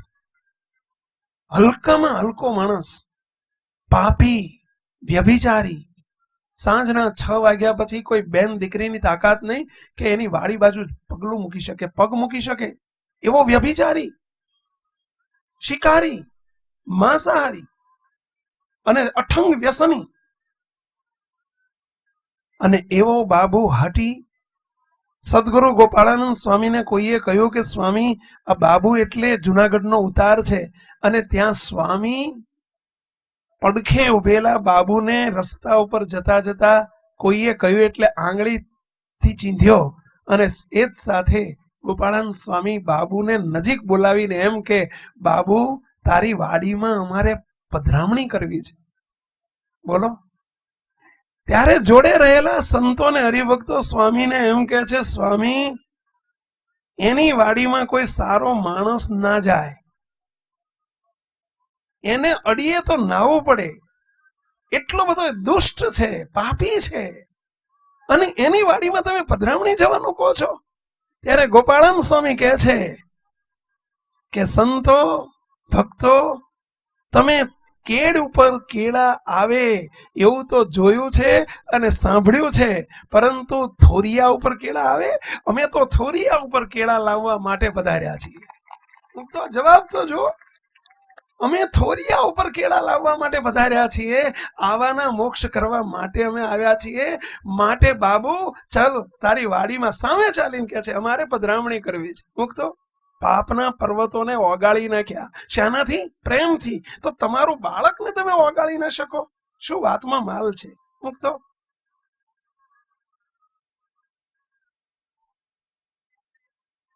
હલકામાં હલકો માણસ, પાપી, વ્યભિચારી, સાંજના 6 વાગ્યા પછી કોઈ બેન દીકરીની તાકાત નહીં કે એની વાડી બાજુ પગલું મૂકી શકે, પગ મૂકી શકે, એવો વ્યભિચારી, શિકારી, માંસાહારી અને અઠંગ વ્યસની. અને એવો બાબુ હાટી સદગુરુ ગોપાળાનંદ સ્વામીને કોઈએ કહ્યું કે સ્વામી, આ બાબુ એટલે જુનાગઢનો ઉતાર છે. અને ત્યાં સ્વામી પડખે ઉભેલા બાબુને રસ્તા ઉપર જતા જતા કોઈએ કહ્યું એટલે આંગળીથી ચીંધ્યો, અને એ જ સાથે ગોપાળાનંદ સ્વામી બાબુને નજીક બોલાવીને એમ કે, બાબુ, તારી વાડીમાં અમારે પધરામણી કરવી છે. બોલો. ત્યારે જોડે રહેલા સંતો ને હરિભક્તો સ્વામીને એમ કે છે, સ્વામી, એની વાડીમાં કોઈ સારો માણસ ના જાય, એને અડીએ તો નાવું પડે, એટલો બધો દુષ્ટ છે, પાપી છે, અને એની વાડીમાં તમે પધરામણી જવાનું કહો છો. ત્યારે ગોપાળાનંદ સ્વામી કહે છે કે સંતો, ભક્તો, તમે કેળ ઉપર કેળા આવે એવું તો જોયું છે અને સાંભળ્યું છે, પરંતુ થોરિયા ઉપર કેળા આવે? અમે તો થોરિયા ઉપર કેળા લાવવા માટે પધાર્યા છીએ. તો જવાબ તો જો, અમે થોરિયા ઉપર કેળા લાવવા માટે પધાર્યા છીએ, આવાના મોક્ષ કરવા માટે અમે આવ્યા છીએ. માટે બાબુ, ચાલ તારી વાડીમાં સામે ચાલીને કે છે અમારે પધરામણી કરવી છે. મુક્તો પાપના પર્વતોને ઓગાળી નાખ્યા. શાનાથી? પ્રેમથી. તો તમારું બાળકને તમે ઓગાળી ના શકો? શું વાતમાં માલ છે? મુક્તો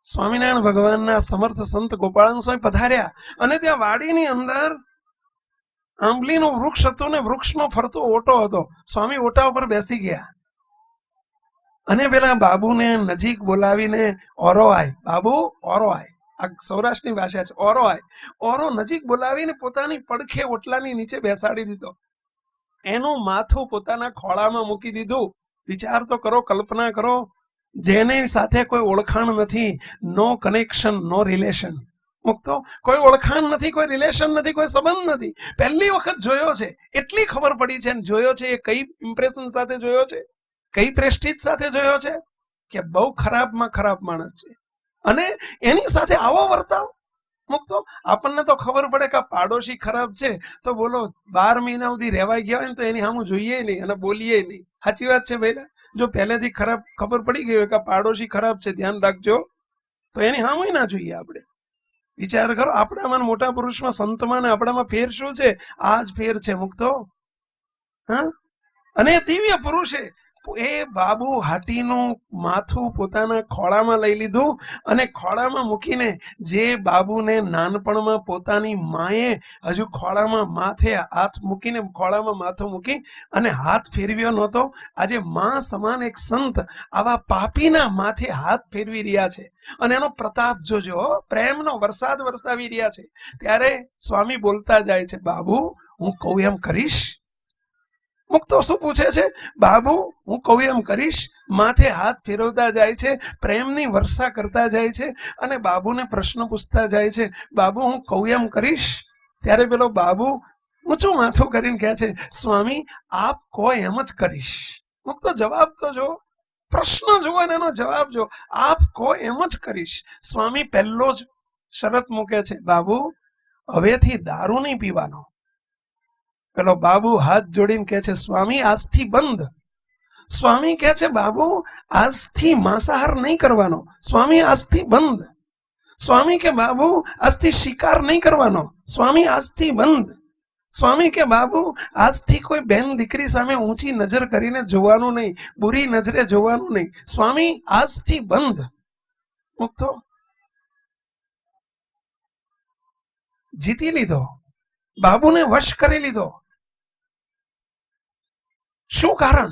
સ્વામિનારાયણ ભગવાનના સમર્થ સંત ગોપાળાનંદ સ્વામી પધાર્યા, અને ત્યાં વાડીની અંદર આંબલીનું વૃક્ષ હતું, ને વૃક્ષનો ફરતો ઓટો હતો. સ્વામી ઓટા ઉપર બેસી ગયા, અને પેલા બાબુને નજીક બોલાવીને ઓરો આય, બાબુ ઓરો આય, આ સૌરાષ્ટ્રની ભાષા છે, ઓરો આય. ઓરો નજીક બોલાવીને પોતાની પડખે ઓટલાની નીચે બેસાડી દીધો, એનું માથું પોતાના ખોળામાં મૂકી દીધું. વિચાર તો કરો, કલ્પના કરો, જેની સાથે કોઈ ઓળખાણ નથી, નો કનેક્શન, નો રિલેશન. મુક્તો કોઈ ઓળખાણ નથી, કોઈ રિલેશન નથી, કોઈ સંબંધ નથી, પહેલી વખત જોયો છે, એટલી ખબર પડી છે. જોયો છે એ કઈ ઇમ્પ્રેશન સાથે જોયો છે, કઈ પ્રેસ્ટીજ સાથે જોયો છે કે બહુ ખરાબમાં ખરાબ માણસ છે, અને એની સાથે આવો વર્તાવ. મુક્તો આપણને તો ખબર પડે કે પાડોશી ખરાબ છે તો બોલો 12 મહિના સુધી રહેવાય ગયા હોય ને તો એની સામું જોઈએ નહીં અને બોલીએ નહીં. સાચી વાત છે ભાઈ. જો પહેલેથી ખરાબ ખબર પડી ગઈ હોય કે પાડોશી ખરાબ છે, ધ્યાન રાખજો, તો એની સામું ના જોઈએ આપણે. વિચાર કરો, આપણામાં મોટા પુરુષમાં, સંતમાં ને આપણામાં ફેર શું છે? આ જ ફેર છે. મુક્તો હા, અને દિવ્ય પુરુષે એ બાબુ હાટીનું માથું પોતાના ખોળામાં લઈ લીધું અને ખોળામાં મૂકીને, જે બાબુને નાનપણમાં પોતાની માએ હજુ ખોળામાં માથે હાથ મૂકીને, ખોળામાં માથું મૂકી અને હાથ ફેરવ્યો નહોતો, આજે માં સમાન એક સંત આવા પાપીના માથે હાથ ફેરવી રહ્યા છે. અને એનો પ્રતાપ જોજો, પ્રેમનો વરસાદ વરસાવી રહ્યા છે. ત્યારે સ્વામી બોલતા જાય છે, બાબુ હું કહું એમ કરીશ? મુક્તો શું પૂછે છે? બાબુ હું કહું એમ કરીશ? માથે હાથ ફેરવતા જાય છે, પ્રેમની વર્ષા કરતા જાય છે, અને બાબુને પ્રશ્ન પૂછતા જાય છે, બાબુ હું કહું એમ કરીશ? ત્યારે પેલો બાબુ ઊંચું માથું કરીને કહે છે, સ્વામી આપ કહો એમ જ કરીશ. મુક્તો જવાબ તો જો, પ્રશ્ન જુઓ અને એનો જવાબ જો, આપ કહો એમ જ કરીશ. સ્વામી પહેલો જ શરત મૂકે છે, બાબુ હવેથી દારૂ નહીં પીવાનો. પેલો બાબુ હાથ જોડીને કહે છે, સ્વામી આજથી બંધ. સ્વામી કહે છે, બાબુ આજથી માંસાહાર નહીં કરવાનો. સ્વામી આજથી બંધ. સ્વામી કે બાબુ આજથી શિકાર નહીં કરવાનો. સ્વામી આજથી બંધ. સ્વામી કે બાબુ આજથી કોઈ બેન દીકરી સામે ઊંચી નજર કરીને જોવાનું નહીં, બુરી નજરે જોવાનું નહીં. સ્વામી આજથી બંધ. મુક્તો જીતી લીધો, બાબુને વશ કરી લીધો. શું કારણ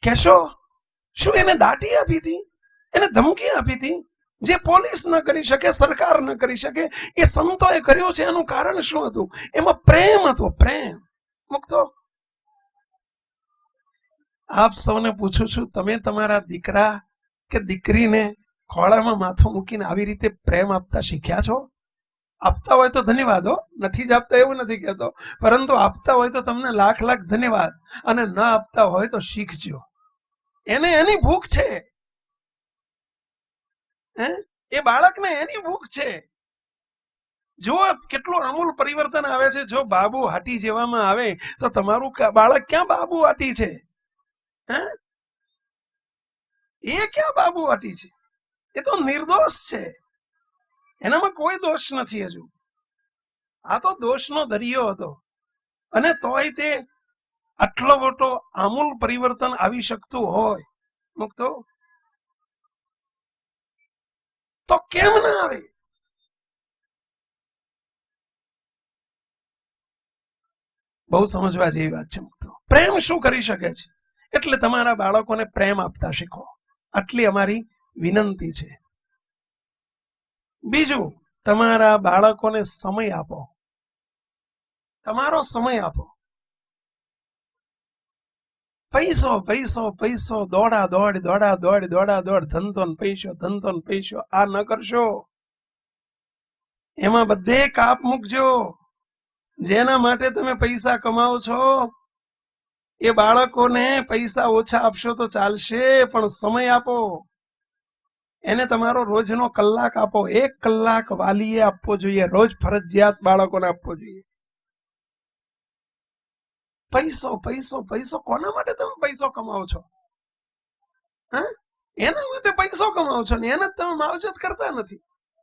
કહેશો? શું એને દાટી આપી હતી, એને ધમકી આપી હતી, જે પોલીસ ન કરી શકે, સરકાર ન કરી શકે, એ સંતોએ કર્યું છે. એનું કારણ શું હતું? એમાં પ્રેમ હતો, પ્રેમ. મુક્તો આપ સૌને પૂછું છું, તમે તમારા દીકરા કે દીકરીને ખોળામાં માથું મૂકીને આવી રીતે પ્રેમ આપતા શીખ્યા છો? આપતા હોય તો ધન્યવાદ હો, નથી જ આપતા એવું નથી કહેતો, પરંતુ આપતા હોય તો તમને લાખ લાખ ધન્યવાદ, અને ન આપતા હોય તો શીખજો. એને એની ભૂખ છે, એ બાળકને એની ભૂખ છે. જો કેટલું આમૂલ પરિવર્તન આવે છે. જો બાબુ હાટી જેવામાં આવે તો તમારું બાળક ક્યાં બાબુ હાટી છે? એ ક્યાં બાબુ હાટી છે? એ તો નિર્દોષ છે, એનામાં કોઈ દોષ નથી. હજુ આ તો દોષનો દરિયો હતો, અને તોય તે આટલો મોટો આમૂલ પરિવર્તન આવી શકતું હોય મુક્તો, તો કેમ ના આવે? બહુ સમજવા જેવી વાત છે મુક્તો. પ્રેમ શું કરી શકે છે? એટલે તમારા બાળકોને પ્રેમ આપતા શીખો, આટલી અમારી વિનંતી છે. બીજું, તમારા બાળકોને સમય આપો, તમારો સમય આપો. પૈસો પૈસો પૈસો, દોડા દોડ, દોડા દોડ, દોડા દોડ, ધંધો ને પૈસો, ધંધો ને પૈસો, આ ન કરશો. એમાં બધે કાપ મૂકજો. જેના માટે તમે પૈસા કમાવો છો એ બાળકોને પૈસા ઓછા આપશો તો ચાલશે, પણ સમય આપો. એને તમારો રોજનો કલાક આપો. 1 કલાક વાલીએ આપવો જોઈએ, રોજ ફરજિયાત બાળકોને આપવો જોઈએ. પૈસો પૈસો પૈસો, કોના માટે તમે પૈસો કમાવો છો? એના માટે પૈસો કમાવો છો ને એને તમે માવજત કરતા નથી.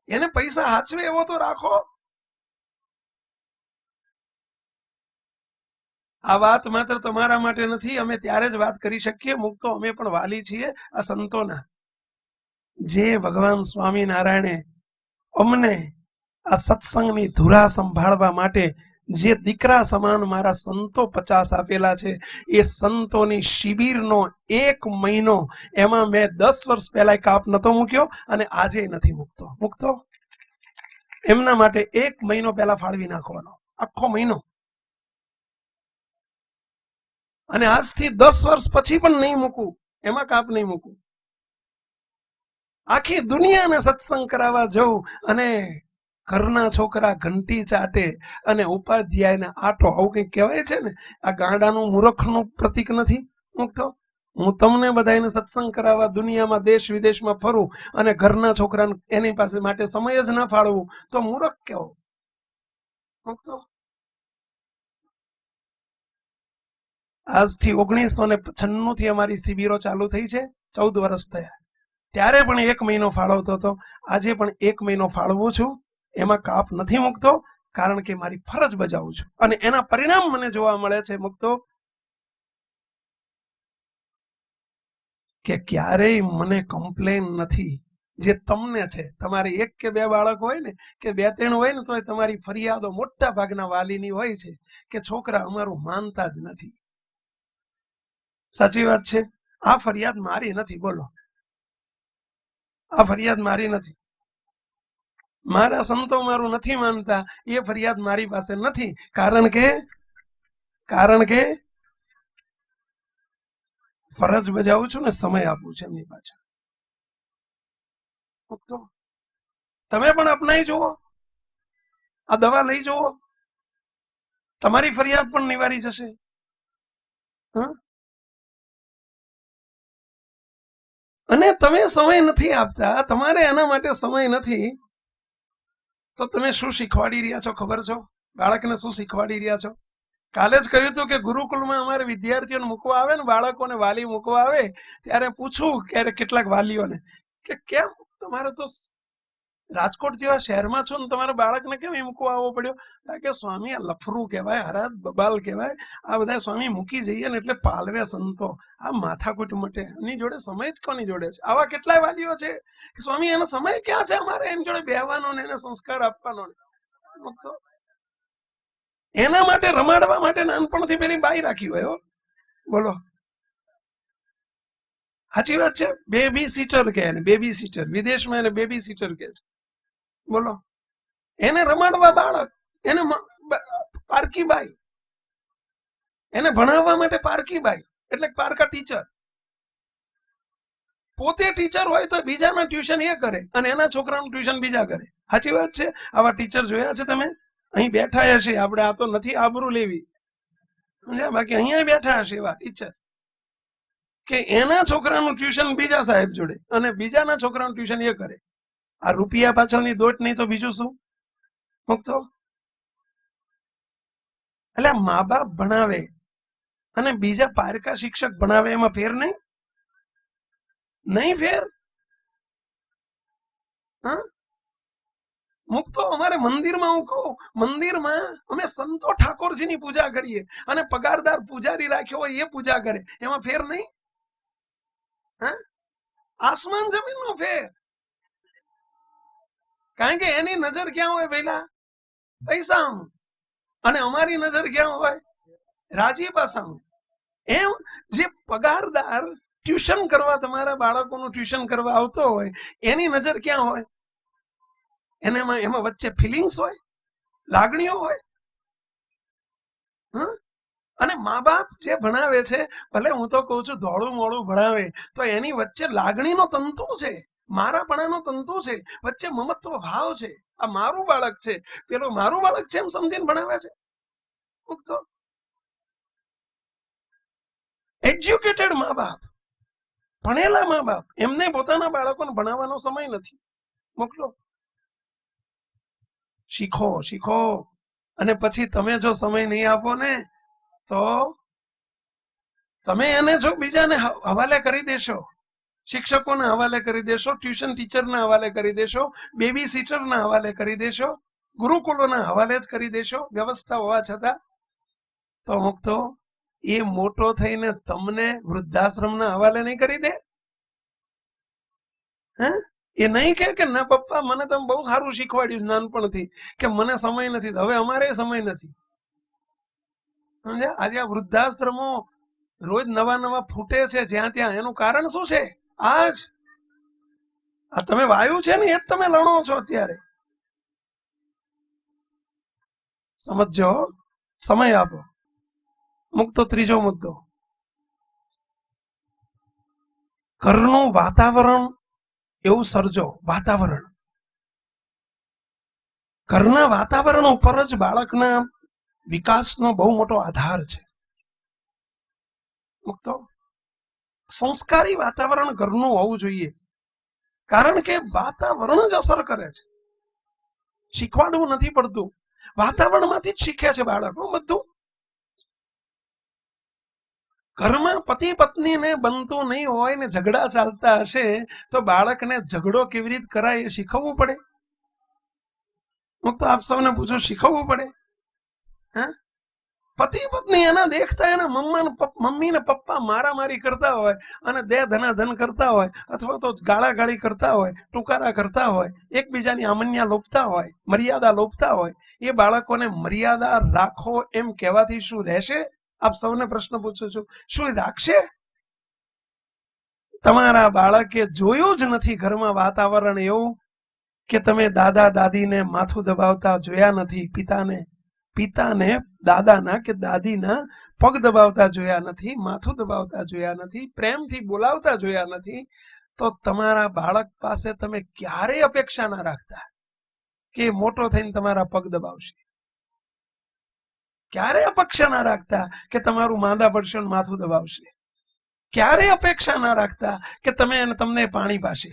એને પૈસા હાચવે એવો તો રાખો. આ વાત માત્ર તમારા માટે નથી, અમે ત્યારે જ વાત કરી શકીએ મુક્તો, અમે પણ વાલી છીએ આ સંતોના. જે ભગવાન સ્વામિનારાયણે અમને આ સત્સંગની ધુરા સંભાળવા માટે જે દીકરા સમાન મારા સંતો 50 આપેલા છે, એ સંતોની શિબિરનો 1 મહિનો એમાં મેં 10 વર્ષ પહેલા કાપ નતો મૂક્યો અને આજે નથી મૂકતો. એમના માટે 1 મહિનો પહેલા ફાળવી નાખવાનો, આખો મહિનો. અને આજથી 10 વર્ષ પછી પણ નહીં મૂકું, એમાં કાપ નહીં મૂકું. આખી દુનિયાને સત્સંગ કરાવવા જવું અને ઘરના છોકરા ઘંટી ચાટે અને ઉપાધ્યાયને આટો, આવું કંઈક કહેવાય છે ને, આ ગાંડાનું મૂર્ખનું પ્રતીક નથી મૂકતો. હું તમને બધાને સત્સંગ કરાવવા દુનિયામાં દેશ વિદેશમાં ફરું અને ઘરના છોકરાને એની પાસે માટે સમય જ ના ફાળવું તો મૂર્ખ કેવો મૂકતો. આજથી 1996 થી અમારી શિબિરો ચાલુ થઈ છે, 14 વર્ષ થયા. ત્યારે પણ 1 મહિનો ફાળવતો હતો, આજે પણ 1 મહિનો ફાળવું છું. એમાં કાપ નથી મૂકતો, કારણ કે મારી ફરજ બજાવું છું અને એના પરિણામ મને જોવા મળે છે મૂકતો, કે ક્યારેય મને કમ્પ્લેન નથી. જે તમને છે, તમારે 1 કે 2 બાળક હોય ને કે 2-3 હોય ને, તો તમારી ફરિયાદો મોટા ભાગના વાલીની હોય છે કે છોકરા અમારું માનતા જ નથી. સાચી વાત છે. આ ફરિયાદ મારી નથી, બોલો, આ ફરિયાદ મારી નથી. મારા સંતો મારું નથી માનતા, એ ફરિયાદ મારી પાસે નથી. કારણ કે ફરજ બજાવું છું ને, સમય આપું છું એમની પાછળ. તમે પણ અપનાવી જુઓ, આ દવા લઈ જુઓ, તમારી ફરિયાદ પણ નિવારી જશે. અને તમે સમય નથી આપતા, તમારે એના માટે સમય નથી, તો તમે શું શીખવાડી રહ્યા છો ખબર છો? બાળકને શું શીખવાડી રહ્યા છો? કાલે જ કહ્યું હતું કે ગુરુકુળમાં અમારે વિદ્યાર્થીઓને મૂકવા આવે ને, બાળકોને વાલી મૂકવા આવે, ત્યારે પૂછું ક્યારેક કેટલાક વાલીઓને કે કેમ તમારે તો રાજકોટ જેવા શહેરમાં છો ને તમારા બાળકને કેમ મૂકવા આવવો પડ્યો? કારણ કે સ્વામી આ લફરું કહેવાય, હરાજ બબાલ કહેવાય, આ બધા સ્વામી મૂકી જઈએ ને એટલે પાલવે સંતો, આ માથાકૂટ મટે, એની જોડે સમય જ કોની જોડે છે? આવા કેટલાય વાલીઓ છે કે સ્વામી એનો સમય ક્યાં છે અમારે એની જોડે બેહવાનો ને એને સંસ્કાર આપવાનો. એના માટે રમાડવા માટે નાનપણથી પેલી બાઈ રાખી હોય, બોલો, સાચી વાત છે. બેબી સીટર કે, બેબી સીટર, વિદેશમાં એને બેબી સીટર કે છે, બોલો. એને રમાડવા બાળક, એને પારકી બાઈ, એને ભણાવવા માટે પારકી બાઈ, એટલે પારકા ટીચર. પોતે ટીચર હોય તો બીજાના ટ્યુશન એ કરે અને એના છોકરાનું ટ્યુશન બીજા કરે. સાચી વાત છે. આવા ટીચર જોયા છે તમે? અહીં બેઠા હશે, આપણે આ તો નથી આબરૂ લેવી, બાકી અહીંયા બેઠા હશે એવા ટીચર કે એના છોકરાનું ટ્યુશન બીજા સાહેબ જોડે અને બીજાના છોકરાનું ટ્યુશન એ કરે. આ રૂપિયા પાછળની દોટ નહીં તો બીજું શું મૂકતો. એટલે મા બાપ ભણાવે અને બીજા પારકા શિક્ષક ભણાવે, એમાં ફેર નહીં ફેર. મૂકતો અમારે મંદિરમાં, હું કહું મંદિરમાં અમે સંતો ઠાકોરજીની પૂજા કરીએ અને પગારદાર પૂજારી રાખ્યો હોય એ પૂજા કરે, એમાં ફેર નહીં. આસમાન જમીનનો ફેર. કારણ કે એની નજર ક્યાં હોય? પહેલા પૈસા, અને અમારી નજર ક્યાં હોય? રાજી પાસામાં. એમ જે પગારદાર ટ્યુશન કરવા, તમારા બાળકોનું ટ્યુશન કરવા આવતો હોય, એની નજર ક્યાં હોય? એમાં વચ્ચે ફિલિંગ્સ હોય, લાગણીઓ હોય. અને મા બાપ જે ભણાવે છે, ભલે હું તો કહું છું ધોળું મોડું ભણાવે, તો એની વચ્ચે લાગણીનો તંતુ છે, મારાપણાનો તંતુ છે, વચ્ચે મમત્વ ભાવ છે. આ મારું બાળક છે, પેલો મારું બાળક છે એમ સમજીને ભણાવે છે. એજ્યુકેટેડ મા બાપ, ભણેલા મા બાપ, એમને પોતાના બાળકોને ભણાવવાનો સમય નથી. મોકલો, શીખો. અને પછી તમે જો સમય નહીં આપો ને, તો તમે એને જો બીજાને હવાલે કરી દેશો, શિક્ષકોને હવાલે કરી દેશો, ટ્યુશન ટીચરના હવાલે કરી દેશો, બેબી સીટરના હવાલે કરી દેશો, ગુરુકુળોના હવાલે જ કરી દેશો, વ્યવસ્થા હોવા છતાં, તો મૂકતો એ મોટો થઈને તમને વૃદ્ધાશ્રમના હવાલે નહીં કરી દે? એ નહીં કે ના પપ્પા મને તમે બહુ સારું શીખવાડ્યું નાનપણથી કે મને સમય નથી, હવે અમારે સમય નથી. સમજ્યા? આજે આ વૃદ્ધાશ્રમો રોજ નવા નવા ફૂટે છે જ્યાં ત્યાં, એનું કારણ શું છે? આ તમે વાયુ છે ને એ જ તમે લણો છો અત્યારે. સમજો, સમય આપો. મુક્તો ત્રીજો મુદ્દો, ઘરનું વાતાવરણ એવું સર્જો. વાતાવરણ, ઘરના વાતાવરણ ઉપર જ બાળકના વિકાસનો બહુ મોટો આધાર છે. મુક્તો સંસ્કારી વાતાવરણ ઘરનું હોવું જોઈએ, કારણ કે વાતાવરણ જ અસર કરે છે. શીખવાડવું નથી પડતું, વાતાવરણમાંથી જ શીખે છે બાળકો બધું. ઘરમાં પતિ પત્નીને બનતું નહીં હોય ને ઝઘડા ચાલતા હશે તો બાળકને ઝઘડો કેવી રીતે કરાય એ શીખવવું પડે. હું તો આપ સૌને પૂછું, શીખવવું પડે? હા, પતિ પત્ની એના દેખતા એના મમ્મી ને પપ્પા મારામારી કરતા હોય અને દે ધનાધન કરતા હોય, અથવા તો ગાળાગાળી કરતા હોય, ટુકારા કરતા હોય, એકબીજાની આમન્યા લોપતા હોય, મર્યાદા લોપતા હોય, એ બાળકોને મર્યાદા રાખો એમ કહેવાથી શું રહેશે? આપ સૌને પ્રશ્ન પૂછું છું, શું રાખશે? તમારા બાળકે જોયું જ નથી ઘરમાં વાતાવરણ એવું કે તમે દાદા દાદીને માથું દબાવતા જોયા નથી, પિતાને દાદાના કે દાદીના પગ દબાવતા જોયા નથી, માથું દબાવતા જોયા નથી, પ્રેમથી બોલાવતા જોયા નથી, તો તમારા બાળક પાસે તમે ક્યારેય અપેક્ષા ના રાખતા કે મોટો થઈને તમારા પગ દબાવશે. ક્યારેય અપેક્ષા ના રાખતા કે તમારું માંદા પડશે માથું દબાવશે. ક્યારેય અપેક્ષા ના રાખતા કે તમને પાણી પાશે.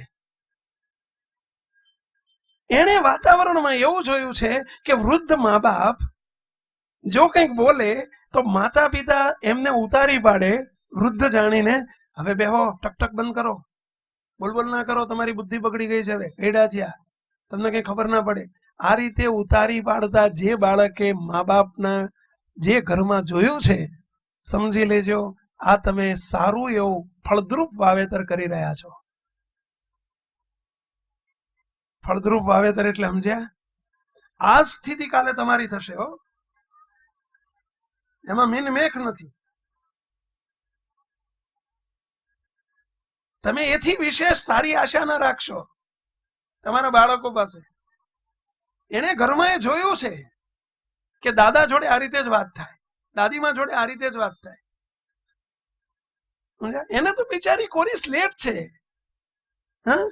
એને વાતાવરણમાં એવું જોયું છે કે વૃદ્ધ મા બાપ જો કંઈક બોલે તો માતા પિતા એમને ઉતારી પાડે, વૃદ્ધ જાણીને હવે બેહો, ટકટક બંધ કરો, બોલબોલ ના કરો, તમારી બુદ્ધિ બગડી ગઈ છે, હવે ગયડા થયા, તમને કઈ ખબર ના પડે. આ રીતે ઉતારી પાડતા જે બાળકે મા બાપના જે ઘરમાં જોયું છે, સમજી લેજો આ તમે સારું એવું ફળદ્રુપ વાવેતર કરી રહ્યા છો. ફળદ્રુપ વાવેતર એટલે સમજ્યા? આ સ્થિતિ કાલે તમારી થશે હો, એમાં મીન મેખ નથી. તમે એથી વિશેષ સારી આશા ના રાખશો તમારા બાળકો પાસે. એને ઘરમાં એ જોયું છે કે દાદા જોડે આ રીતે જ વાત થાય, દાદીમાં જોડે આ રીતે જ વાત થાય. એને તો બિચારી કોરી સ્લેટ છે, હા,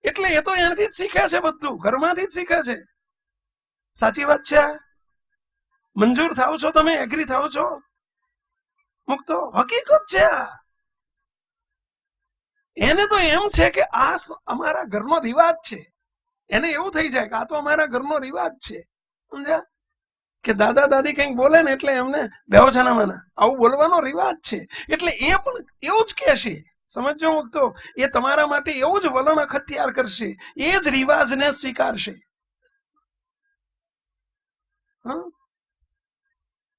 એટલે એ તો એનાથી જ શીખે છે, બધું ઘરમાંથી જ શીખે છે. સાચી વાત છે? મંજૂર થાવ છો તમે? એગ્રી થાવ છો? મુક્તો હકીકત છે આ. એને તો એમ છે કે આ અમારા ઘરનો રિવાજ છે. એને એવું થઈ જાય કે આ તો અમારા ઘરનો રિવાજ છે. સમજ્યા? કે દાદા દાદી કંઈક બોલે ને એટલે એમને બેહો છાનામાના, આવું બોલવાનો રિવાજ છે. એટલે એ પણ એવું જ કહેશે. સમજો મુક્તો, એ તમારા માટે એવું જ વલણ અખત્યાર કરશે, એ જ રિવાજને સ્વીકારશે.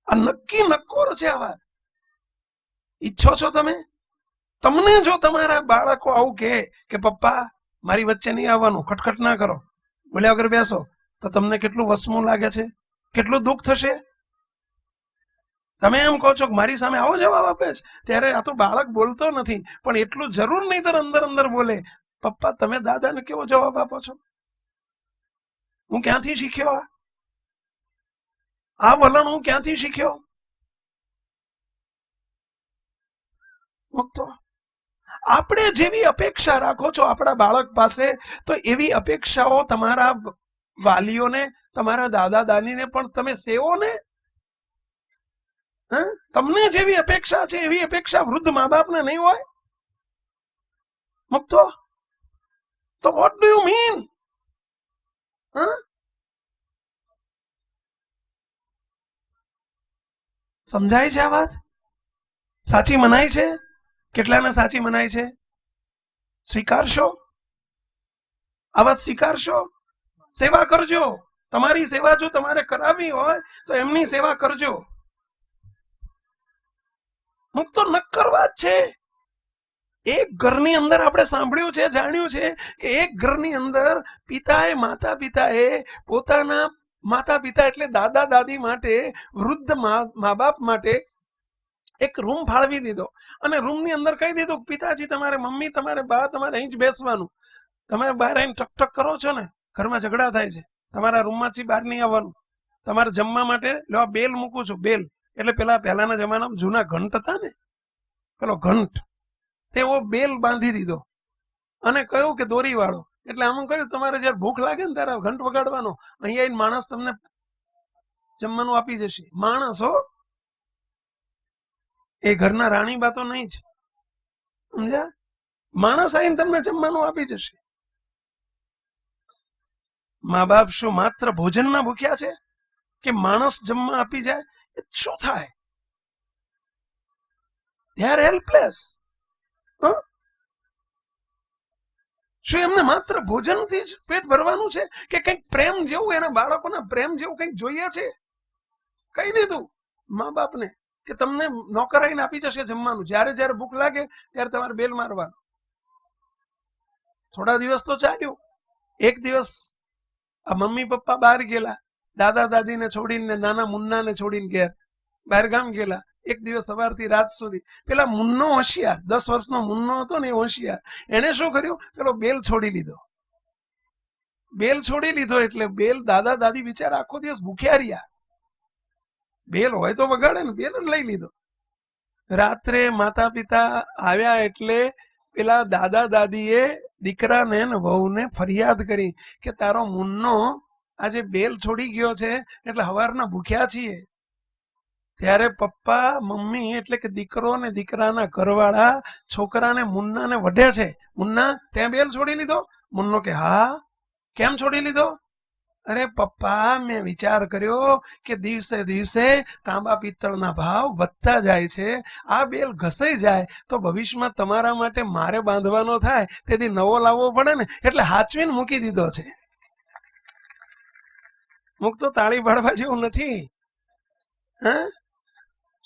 આ નક્કી નક્કોર છે આ વાત. ઈચ્છો છો તમે? તમને જો તમારા બાળકો આવું કે પપ્પા મારી વચ્ચે નહીં આવવાનું, ખટખટ ના કરો, બોલ્યા વગર બેસો, તો તમને કેટલું વસમું લાગે છે, કેટલું દુઃખ થશે? તમે એમ કહો છો કે મારી સામે આવો જવાબ આપે છે, ત્યારે આ તો બાળક બોલતો નથી પણ એટલું જરૂર નહીં તો અંદર અંદર બોલે, પપ્પા તમે દાદાને કેવો જવાબ આપો છો? હું ક્યાંથી શીખ્યો? આ વલણ હું ક્યાંથી શીખ્યો? મુક્તો આપણે જેવી અપેક્ષા રાખો છો આપણા બાળક પાસે, તો એવી અપેક્ષાઓ તમારા વાલીઓને, તમારા દાદા દાદીને પણ તમે સેવો ને. તમને જેવી અપેક્ષા છે એવી અપેક્ષા વૃદ્ધ મા બાપને નહીં હોય? મુક્તો તો વોટ ડુ યુ મીન? સમજાય છે આ વાત? સાચી મનાય છે? કેટલાને સાચી મનાય છે? સ્વીકારશો આ વાત? સ્વીકારશો? સેવા કરજો. તમારી સેવા જો તમારે કરાવવી હોય તો એમની સેવા કરજો. મુક્તો નક્કર વાત છે. એક ઘરની અંદર આપણે સાંભળ્યું છે, જાણ્યું છે કે એક ઘરની અંદર માતા પિતાએ પોતાના માતા પિતા એટલે દાદા દાદી માટે, વૃદ્ધ મા બાપ માટે એક રૂમ ફાળવી દીધો અને રૂમની અંદર કહી દીધું, પિતાજી તમારે, મમ્મી તમારે, બા તમારે અહીં જ બેસવાનું. તમે બહાર આવીને ટક કરો છો ને, ઘરમાં ઝઘડા થાય છે, તમારા રૂમમાંથી બહાર નહીં આવવાનું. તમારે જમવા માટે લો બેલ મૂકું છું, બેલ એટલે પહેલાના જમાનામાં જૂના ઘંટ હતા ને, પેલો ઘંટ, તેવો બેલ બાંધી દીધો અને કહ્યું કે દોરી વાળો. એટલે આમ કહ્યું તમારે જયારે ભૂખ લાગે ને ત્યારે ઘંટ વગાડવાનો, અહીંયા આવીને માણસ તમને જમવાનું આપી જશે. માણસ હો, એ ઘરના રાણી બાતો નહીં જ, સમજ્યા? માણસ આવીને તમને જમવાનું આપી જશે. મા બાપ શું માત્ર ભોજનના ભૂખ્યા છે કે માણસ જમવા આપી જાય? શું થાય? they are helpless. શું એમને માત્ર ભોજનથી જ પેટ ભરવાનું છે કે કંઈક પ્રેમ જેવું, એના બાળકોના પ્રેમ જેવું કંઈક જોઈએ છે? કહી દીધું મા બાપને કે તમને નોકર આવીને આપી જશે જમવાનું, જ્યારે જ્યારે ભૂખ લાગે ત્યારે તમારે બેલ મારવાનું. થોડા દિવસ તો ચાલ્યું. એક દિવસ આ મમ્મી પપ્પા બહાર ગયેલા, દાદા દાદીને છોડીને, નાના મુન્નાને છોડીને ઘેર બહાર ગામ ગયેલા. એક દિવસ સવારથી રાત સુધી પેલા મુન્નો હોશિયાર, 10 વર્ષનો મુન્નો હતો ને, એ હોશિયાર. એને શું કર્યું, પેલો બેલ છોડી લીધો. બેલ છોડી લીધો એટલે બેલ, દાદા દાદી બિચારા આખો દિવસ ભૂખ્યા રહ્યા. બેલ હોય તો વગાડે ને, બેલ લઈ લીધો. રાત્રે માતા પિતા આવ્યા એટલે પેલા દાદા દાદીએ દીકરાને ને વહુને ફરિયાદ કરી કે તારો મુન્નો આજે બેલ છોડી ગયો છે એટલે હવારના ભૂખ્યા છીએ. ત્યારે પપ્પા મમ્મી એટલે કે દીકરો ને દીકરાના ઘરવાળા છોકરાને મુન્નાને વઢે છે. મુન્ના, ત્યાં બેલ છોડી લીધો? મુન્નો કે હા. કેમ છોડી લીધો? અરે પપ્પા, મેં વિચાર કર્યો કે દિવસે દિવસે તાંબા પિત્તળના ભાવ વધતા જાય છે, આ બેલ ઘસાઈ જાય તો ભવિષ્યમાં તમારા માટે મારે બાંધવાનો થાય, તેથી નવો લાવવો પડે ને, એટલે હાચવીને મૂકી દીધો છે. મૂકતો તાળી પાડવા જેવું નથી, હા,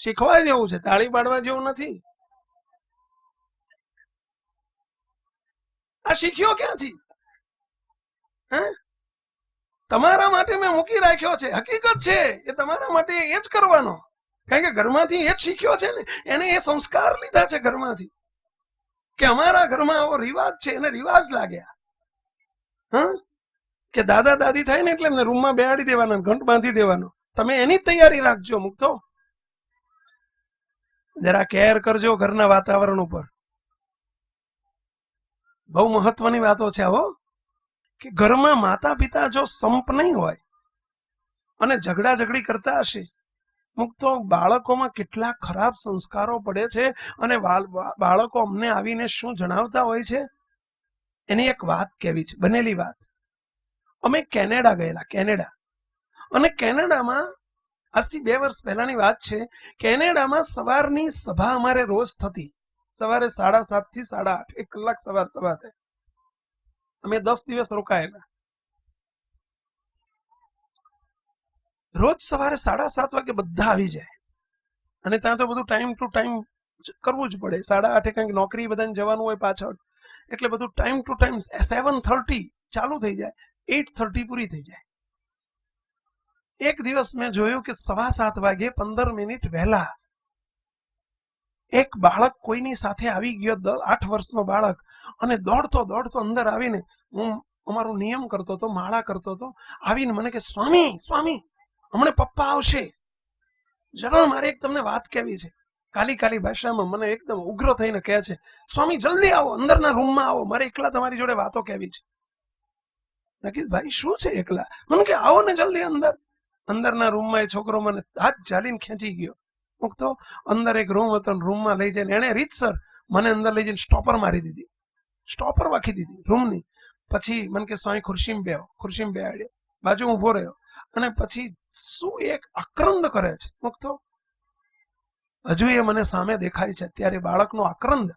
શીખવા જેવું છે, તાળી પાડવા જેવું નથી. આ શીખ્યો ક્યાંથી? હા, તમારા માટે મેં મૂકી રાખ્યો છે. હકીકત છે એ તમારા માટે એ જ કરવાનો, કારણ કે ઘરમાંથી એ જ શીખ્યો છે ને, એને એ સંસ્કાર લીધા છે ઘરમાંથી કે અમારા ઘરમાં આવો રિવાજ છે, એને રિવાજ લાગ્યા. હા, કે દાદા દાદી થાય ને એટલે એમને રૂમમાં બેહાડી દેવાના, ઘંટ બાંધી દેવાનો. તમે એની તૈયારી રાખજો. મુક્તો, જરા કેર કરજો ઘરના વાતાવરણ ઉપર. બહુ મહત્વની વાતો છે આવો, કે ઘરમાં માતા પિતા જો સંપ નહીં હોય અને ઝઘડા ઝઘડી કરતા હશે, મુક્તો, બાળકોમાં કેટલા ખરાબ સંસ્કારો પડે છે. અને બાળકો અમને આવીને શું જણાવતા હોય છે, એની એક વાત કેવી છે, બનેલી વાત. અમે કેનેડા ગયેલા, કેનેડા. અને કેનેડામાં આજથી 2 વર્ષ પહેલાની વાત છે. કેનેડામાં સવારની સભા અમારે રોજ થતી, સવારે 7:30 થી 8:30, 1 કલાક સવાર થાય. અમે 10 દિવસ રોકાયેલા. રોજ સવારે 7:30 વાગે બધા આવી જાય અને ત્યાં તો બધું ટાઈમ ટુ ટાઈમ કરવું જ પડે. 8:30 કંઈક નોકરી બધાને જવાનું હોય પાછળ, એટલે બધું ટાઈમ ટુ ટાઈમ. 7:30 ચાલુ થઈ જાય, 8:30 પૂરી થઈ જાય. એક દિવસ મેં જોયું કે 7:15 વાગે 15 મિનિટ વહેલા એક બાળક કોઈની સાથે આવી ગયો, 8 વર્ષનો બાળક, અને દોડતો અંદર આવીને, હું અમારો નિયમ કરતો હતો, માળા કરતો હતો, આવીને મને કે સ્વામી સ્વામી, હમણાં પપ્પા આવશે, જરા મારે એક તમને વાત કહેવી છે. કાલી ભાષામાં મને એકદમ ઉગ્ર થઈને કહે છે, સ્વામી જલ્દી આવો, અંદરના રૂમમાં આવો, મારે એકલા તમારી જોડે વાતો કહેવી છે. મેં કીધું ભાઈ શું છે એકલા? મને કે આવો ને જલ્દી અંદર. અંદરના રૂમમાં એ છોકરો મને હાથ ઝાલીને ખેંચી ગયો. મૂકતો, અંદર એક રૂમ હતો, રૂમમાં લઈ જઈને એને રીતસર મને અંદર લઈ જઈને સ્ટોપર મારી દીધી, સ્ટોપર વાખી દીધી રૂમની. પછી મને કે સ્વામી ખુરશીમાં બેહો, ખુરશીમાં બેહાડ્યો, બાજુ ઊભો રહ્યો, અને પછી શું એક આક્રંદ કરે છે. મૂકતો, હજુ એ મને સામે દેખાય છે ત્યારે બાળકનો આક્રંદ.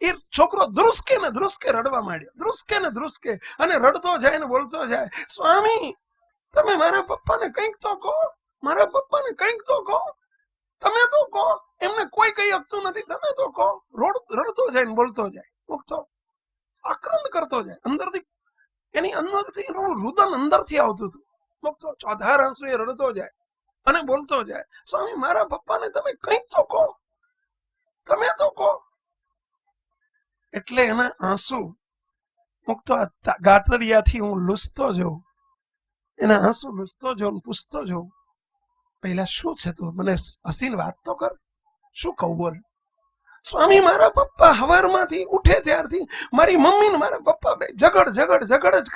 એ છોકરો ધ્રુસકે ને ધ્રુસકે રડવા માંડ્યો, ધ્રુસકે ને ધ્રુસકે, અને રડતો જાય ને બોલતો જાય, સ્વામી તમે મારા પપ્પાને કંઈક તો કહો, મારા પપ્પાને કંઈક તો કહો, તમે તો કહો, એમને કોઈ કઈ શકતું નથી, તમે તો કહો. રડતો જાય ને બોલતો જાય, મૂકતો, આક્રંદ કરતો જાય અંદરથી. એની અંદરથી રુદન અંદરથી આવતું હતું. મુક્તો ચોધાર આંસુ એ રડતો જાય અને બોલતો જાય, સ્વામી મારા પપ્પાને તમે કંઈક તો કહો, તમે તો કહો. એટલે એના આંસુ મુક્તો ગાતડિયાથી હું લૂસતો જઉં, એના આંસુ લૂસતો જઉં, પૂછતો જઉં, પહેલા શું છે તું મને હસીને વાત તો કર, શું કહું બોલ. સ્વામી મારા પપ્પા હવારમાંથી ઉઠે ત્યારથી મારી મમ્મી ને મારા પપ્પા બે ઝઘડ જ કરે છે,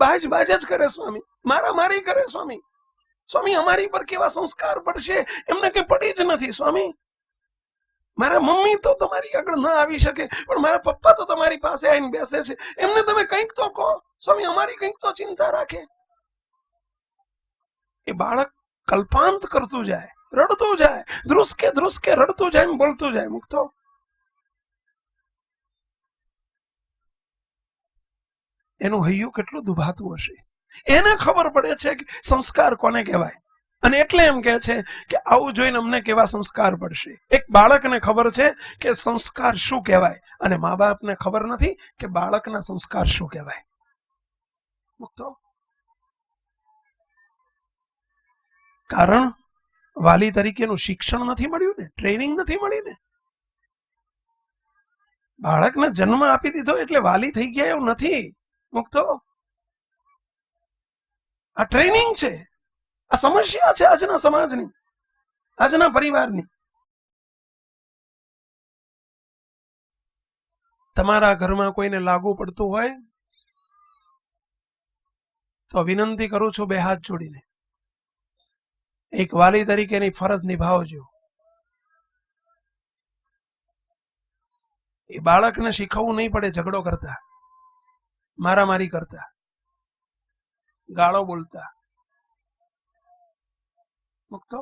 બાજ જ કરે સ્વામી, મારી કરે સ્વામી. સ્વામી અમારી પર કેવા સંસ્કાર પડશે એમને કઈ પડી જ નથી સ્વામી. મારા મમ્મી તો તમારી આગળ ના આવી શકે, પણ મારા પપ્પા તો તમારી પાસે આવીને બેસે છે, એમને તમે કંઈક તો કહો સ્વામી, અમારી કંઈક તો ચિંતા રાખે. એ બાળક કલ્પાંત કરતું જાય, રડતું જાય, ધ્રુસકે રડતું જાય ને બોલતું જાય. મુક્તો એનું હૈયું કેટલું દુભાતું હશે. એને ખબર પડે છે કે સંસ્કાર કોને કહેવાય, અને એટલે એમ કહે છે કે આવું જોઈને અમને કેવા સંસ્કાર પડશે. એક બાળકને ખબર છે કે સંસ્કાર શું કહેવાય, અને મા બાપને ખબર નથી કે બાળકના સંસ્કાર શું કહેવાય. મુક્તો કારણ વાલી તરીકેનું શિક્ષણ નથી મળ્યું ને, ટ્રેનિંગ નથી મળી ને. બાળકને જન્મ આપી દીધો એટલે વાલી થઈ ગયા એવું નથી. મુક્તો આ ટ્રેનિંગ છે, આ સમસ્યા છે આજના સમાજની, આજના પરિવારની. તમારા ઘરમાં કોઈને લાગુ પડતું હોય તો વિનંતી કરું છું બે હાથ જોડીને, એક વાલી તરીકેની ફરજ નિભાવજો. એ બાળકને શીખવવું નહીં પડે ઝઘડો કરતા, મારામારી કરતા, ગાળો બોલતા. મુક્તો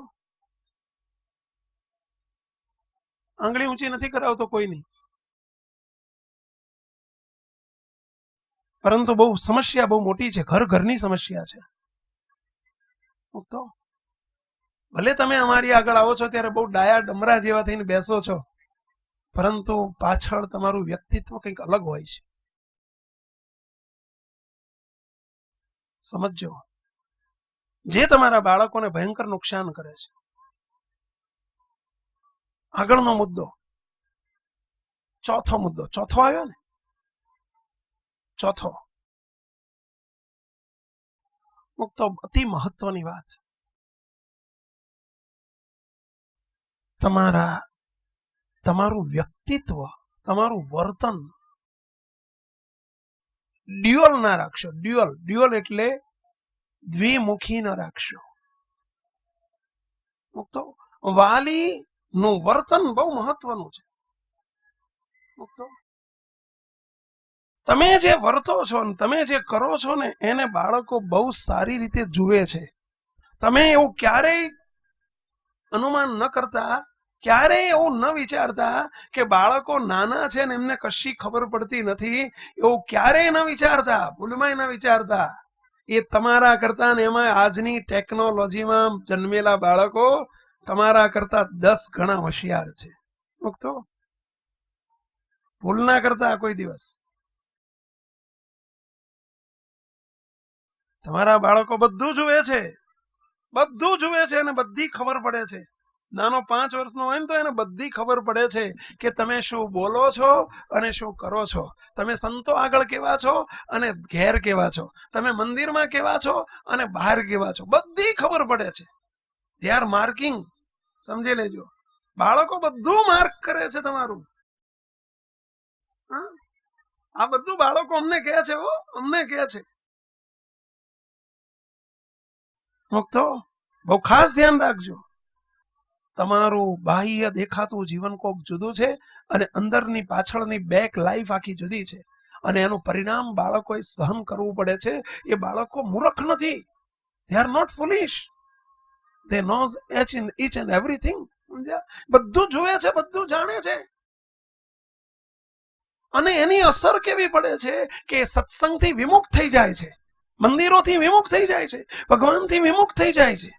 આંગળી ઊંચી નથી કરાવતો કોઈ નહીં, પરંતુ બહુ સમસ્યા બહુ મોટી છે, ઘરની સમસ્યા છે. મુક્તો ભલે તમે અમારી આગળ આવો છો ત્યારે બહુ ડાયા ડમરા જેવા થઈને બેસો છો, પરંતુ પાછળ તમારું વ્યક્તિત્વ કંઈક અલગ હોય છે. સમજો, જે તમારા બાળકોને ભયંકર નુકસાન કરે છે. આગળનો મુદ્દો, ચોથો મુદ્દો, ચોથો આવ્યો ને, ચોથો મુક્તો અતિ મહત્વની વાત, તમારું વ્યક્તિત્વ, તમારું વર્તન ડ્યુઅલ ના રાખશો. ડ્યુઅલ એટલે દ્વિમુખી ના રાખશો. મુક્તો વાલી નું વર્તન બહુ મહત્વનું છે. મુક્તો તમે જે વર્તો છો ને તમે જે કરો છો ને એને બાળકો બહુ સારી રીતે જુએ છે. તમે એવું ક્યારેય અનુમાન ન કરતા, ક્યારેય એવું ન વિચારતા કે બાળકો નાના છે ને એમને કશી ખબર પડતી નથી, એવું ક્યારેય ન વિચારતા, ભૂલમાંય ન વિચારતા. એ તમારા કરતા ને એમાં આજની ટેકનોલોજીમાં જન્મેલા બાળકો તમારા કરતા 10 ગણા હોશિયાર છે. મુક્તો ભૂલ ના કરતા કોઈ દિવસ. તમારા બાળકો બધું જુએ છે અને બધી ખબર પડે છે. નાનો 5 વર્ષનો હોય ને તો એને બધી ખબર પડે છે કે તમે શું બોલો છો અને શું કરો છો, તમે સંતો આગળ કેવા છો અને ઘેર કેવા છો, તમે મંદિરમાં કેવા છો અને બહાર કેવા છો, બધી ખબર પડે છે. દે આર માર્કિંગ, સમજી લેજો. બાળકો બધું માર્ક કરે છે તમારું. આ બધું બાળકો અમને કહે છે, અમને કહે છે. મુક્તો બહુ ખાસ ધ્યાન રાખજો. તમારું બાહ્ય દેખાતું જીવન કોક જુદું છે અને અંદરની પાછળની બેક લાઈફ આખી જુદી છે, અને એનું પરિણામ બાળકોએ સહન કરવું પડે છે. એ બાળકો મૂર્ખ નથી. they are not foolish, they knows each and everything. બધું જુએ છે, બધું જાણે છે, અને એની અસર કેવી પડે છે કે સત્સંગથી વિમુખ થઈ જાય છે, મંદિરોથી વિમુખ થઈ જાય છે, ભગવાનથી વિમુખ થઈ જાય છે.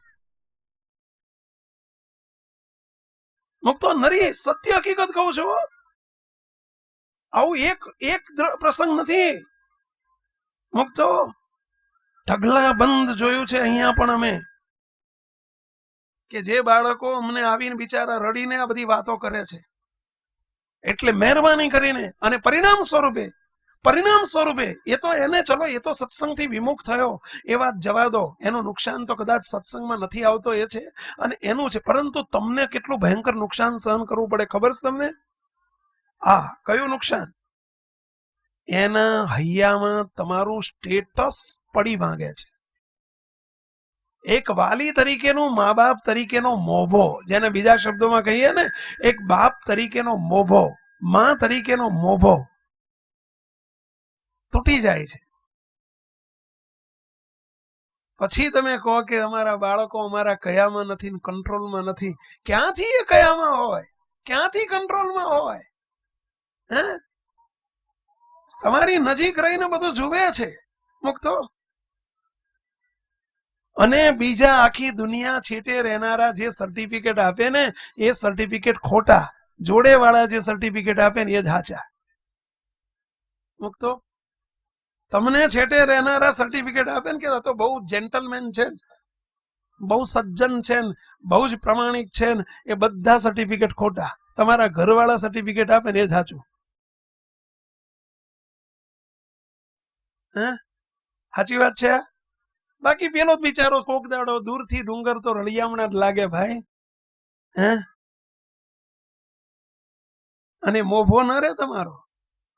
મુક્તો નરી સત્ય હકીકત કહું છું. આવું એક પ્રસંગ નથી. મુક્તો ઢગલા બંધ જોયું છે અહીંયા પણ અમે, કે જે બાળકો અમને આવીને બિચારા રડીને આ બધી વાતો કરે છે. એટલે મહેરબાની કરીને, અને પરિણામ સ્વરૂપે એ તો એને, ચલો એ તો સત્સંગથી વિમુખ થયો એ વાત જવા દો, એનું નુકસાન તો કદાચ સત્સંગમાં નથી આવતો એ છે અને એનું છે, પરંતુ તમને કેટલું ભયંકર નુકસાન સહન કરવું પડે ખબર છે તમને? કયું નુકસાન? એના હૈયામાં તમારું સ્ટેટસ પડી માંગે છે. એક વાલી તરીકેનું, મા બાપ તરીકેનો મોભો, જેને બીજા શબ્દોમાં કહીએ ને, એક બાપ તરીકેનો મોભો, મા તરીકેનો મોભો તૂટી જાય છે. પછી તમે કહો કે અમારા બાળકો અમારા કયામાં નથી, કંટ્રોલમાં નથી. ક્યાંથી એ કયામાં હોય? ક્યાંથી કંટ્રોલમાં હોય? હે? તમારી નજીક રહીને બધું જુએ છે મુક્તો. અને બીજા આખી દુનિયા છેટે રહેનારા જે સર્ટિફિકેટ આપે ને, એ સર્ટિફિકેટ ખોટા. જોડે વાળા જે સર્ટિફિકેટ આપે ને એ જ સાચા. મુક્તો, તમને છેટે રહેનારા સર્ટિફિકેટ આપે ને કે તો બહુ જેન્ટલમેન છે, બહુ સજ્જન છે, બહુ જ પ્રમાણિક છે, એ બધા સર્ટિફિકેટ ખોટા. તમારા ઘરવાળા સર્ટિફિકેટ આપે ને એ જ સાચું. હે? સાચી વાત છે. બાકી પેલો બિચારો કોક દાડો દૂરથી ડુંગર તો રળિયામણા જ લાગે ભાઈ. હે? અને મોભો ન રે તમારો.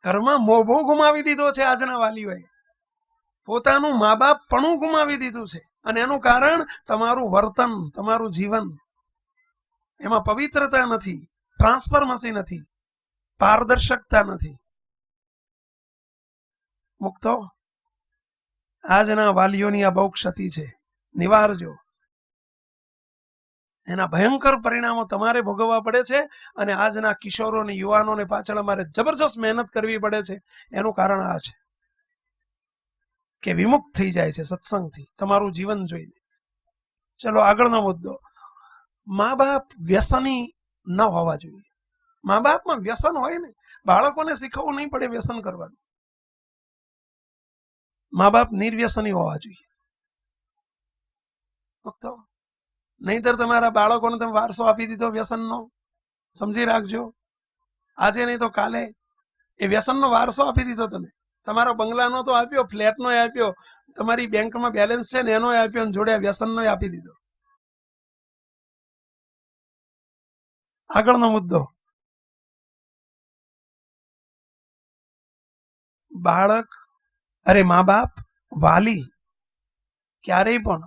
ઘરમાં મોભો ગુમાવી દીધો છે આજના વાલીઓએ. પોતાનું મા બાપ પણ ગુમાવી દીધું છે. અને એનું કારણ તમારું વર્તન, તમારું જીવન. એમાં પવિત્રતા નથી, ટ્રાન્સફરમસી નથી, પારદર્શકતા નથી. મુક્તો, આજના વાલીઓની આ બહુ ક્ષતિ છે, નિવારજો. એના ભયંકર પરિણામો તમારે ભોગવવા પડે છે. અને આજના કિશોરોને, યુવાનોને પાછળ અમારે જબરજસ્ત મહેનત કરવી પડે છે. એનું કારણ આ છે કે વિમુક્ત થઈ જાય છે સત્સંગથી, તમારું જીવન જોઈને. ચલો આગળનો મુદ્દો. મા બાપ વ્યસની ન હોવા જોઈએ. મા બાપમાં વ્યસન હોય ને, બાળકોને શીખવવું નહીં પડે વ્યસન કરવાનું. મા બાપ નિર્વ્યસની હોવા જોઈએ. નહીતર તમારા બાળકોને તમે વારસો આપી દીધો વ્યસનનો, સમજી રાખજો. આજે નહીં તો કાલે એ વ્યસનનો વારસો આપી દીધો તમે. તમારો બંગલાનો તો આપ્યો, ફ્લેટનો આપ્યો, તમારી બેંકમાં બેલેન્સ છે ને એનો આપ્યો, જોડે વ્યસનનો આપી દીધો. આગળનો મુદ્દો. બાળક, મા બાપ, વાલી ક્યારેય પણ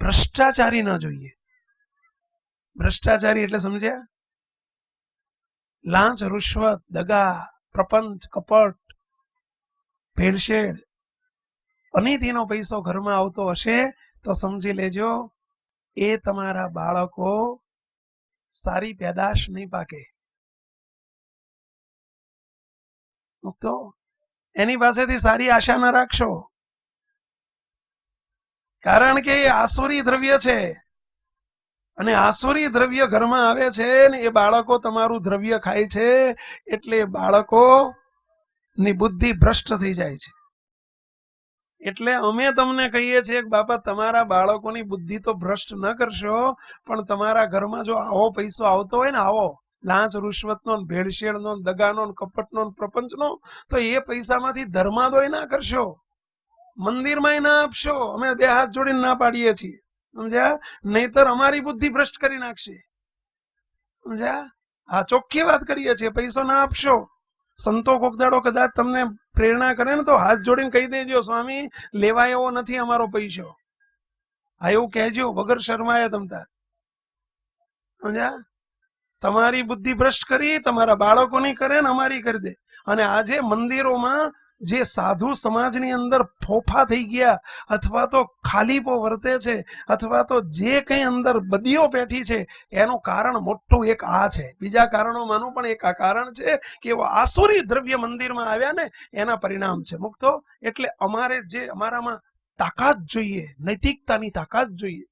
ભ્રષ્ટાચારી ન જોઈએ. ભ્રષ્ટાચારી એટલે સમજ્યા? લાંચ, રૂશ્વત, દગા, પ્રપંચ, કપટ, ભેળસેળ, અનીતિનો પૈસો ઘરમાં આવતો હશે તો સમજી લેજો એ તમારા બાળકો સારી પેદાશ નહીં પાકે. તો એની પાસેથી સારી આશા ન રાખશો, કારણ કે એ આસુરી દ્રવ્ય છે. અને આસુરી દ્રવ્ય ઘરમાં આવે છે ને એ બાળકો તમારું દ્રવ્ય ખાય છે, એટલે બાળકો ની બુદ્ધિ ભ્રષ્ટ થઈ જાય છે. એટલે અમે તમને કહીએ છીએ કે બાપા, તમારા બાળકોની બુદ્ધિ તો ભ્રષ્ટ ન કરશો, પણ તમારા ઘરમાં જો આવો પૈસો આવતો હોય ને, આવો લાંચ, રૂશ્વતનો, ભેળસેળનો, દગાનો, કપટનો, પ્રપંચનો, તો એ પૈસામાંથી ધર્માદોય ના કરશો, મંદિરમાં ના આપશો. અમે બે હાથ જોડીને ના પાડીએ છીએ, સમજ્યા? નહીતર અમારી બુદ્ધિ ભ્રષ્ટ કરી નાખશે, સમજ્યા? આ ચોખ્ખી વાત કરીએ છીએ. પૈસો ના આપશો. સંતો કોક દાડો કદાચ તમને પ્રેરણા કરે ને તો હાથ જોડીને કહી દેજો, સ્વામી લેવાય એવો નથી અમારો પૈસો. હા, એવું કહેજો વગર શરમાએ તમતા, સમજ્યા? તમારી બુદ્ધિ ભ્રષ્ટ કરી, તમારા બાળકોની કરે ને અમારી કરી દે. અને આજે મંદિરોમાં જે સાધુ સમાજની અંદર ફોફા થઈ ગયા, અથવા તો ખાલીપો વર્તે છે, અથવા તો જે કઈ અંદર બદીઓ પેઠી છે, એનું કારણ મોટું એક આ છે. બીજા કારણોમાંનું પણ એક આ કારણ છે કે એવો આસુરી દ્રવ્ય મંદિરમાં આવ્યા ને એના પરિણામ છે. મુક્તો, એટલે અમારે જે અમારામાં તાકાત જોઈએ, નૈતિકતાની તાકાત જોઈએ,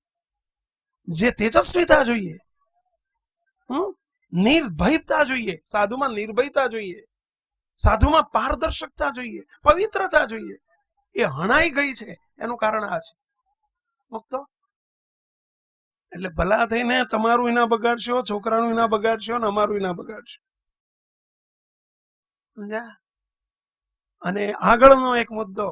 જે તેજસ્વીતા જોઈએ, નિર્ભયતા જોઈએ. સાધુમાં નિર્ભયતા જોઈએ, સાધુમાં પારદર્શકતા જોઈએ, પવિત્રતા જોઈએ. એ હણાઈ ગઈ છે એનું કારણ આ છે મુક્તો. એટલે ભલા થઈને તમારું ઇના બગાડશો, છોકરાનું ઇના બગાડશો ને અમારું ઇના બગાડશો. સમજ્યા? અને આગળનો એક મુદ્દો,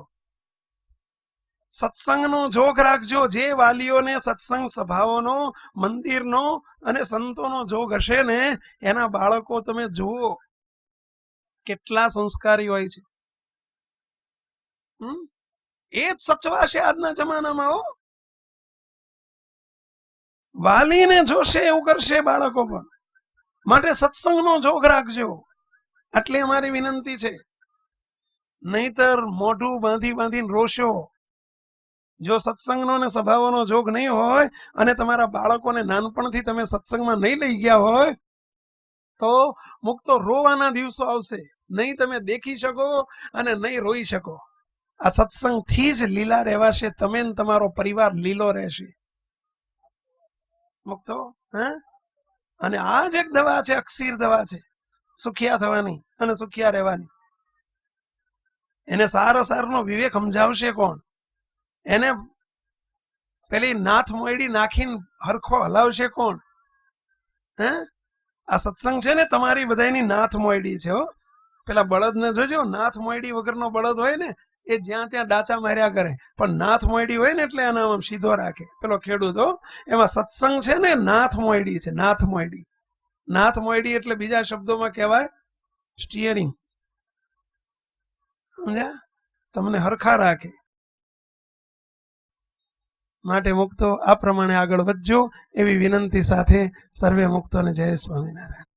સત્સંગનો જોગ રાખજો. જે વાલીઓને સત્સંગ સભાઓનો, મંદિરનો અને સંતોનો જોગ હશે ને એના બાળકો તમે જુઓ કેટલા સંસ્કારી હોય છે. એ જ સચવાશે આજના જમાનામાં. હો, વાલીને જોશે એવું કરશે બાળકો પણ. માટે સત્સંગનો જોગ રાખજો, આટલી અમારી વિનંતી છે. નહીતર મોઢું બાંધી બાંધીને રોશો. જો સત્સંગનો ને સભાઓનો જોગ નહીં હોય અને તમારા બાળકોને નાનપણથી તમે સત્સંગમાં નહીં લઈ ગયા હોય તો મુક્તો રોવાના દિવસો આવશે. નહીં તમે દેખી શકો અને નહીં રોઈ શકો. આ સત્સંગથી જ લીલા રહેવાશે. તમે ને તમારો પરિવાર લીલો રહેશે મુક્તો. અને આ જ એક દવા છે, અક્ષીર દવા છે સુખિયા થવાની અને સુખિયા રહેવાની. એને સારનો વિવેક સમજાવશે કોણ? એને પેલી નાથ મોયડી નાખીને હરખો હલાવશે કોણ? આ સત્સંગ છે ને તમારી બધાની નાથ મોયડી છે. હો, પેલા બળદને જોજો, નાથ મોયડી વગરનો બળદ હોય ને એ જ્યાં ત્યાં ડાચા માર્યા કરે, પણ નાથ મોયડી હોય ને એટલે એના આમ સીધો રાખે પેલો ખેડૂતો. એમાં સત્સંગ છે ને નાથ મોયડી છે. નાથ મોયડી, નાથ મોયડી એટલે બીજા શબ્દોમાં કહેવાય સ્ટીયરિંગ. સમજ્યા? તમને હરખા રાખે. માટે મુક્તો આ પ્રમાણે આગળ વધજો એવી વિનંતી સાથે સર્વે મુક્તોને જય સ્વામિનારાયણ.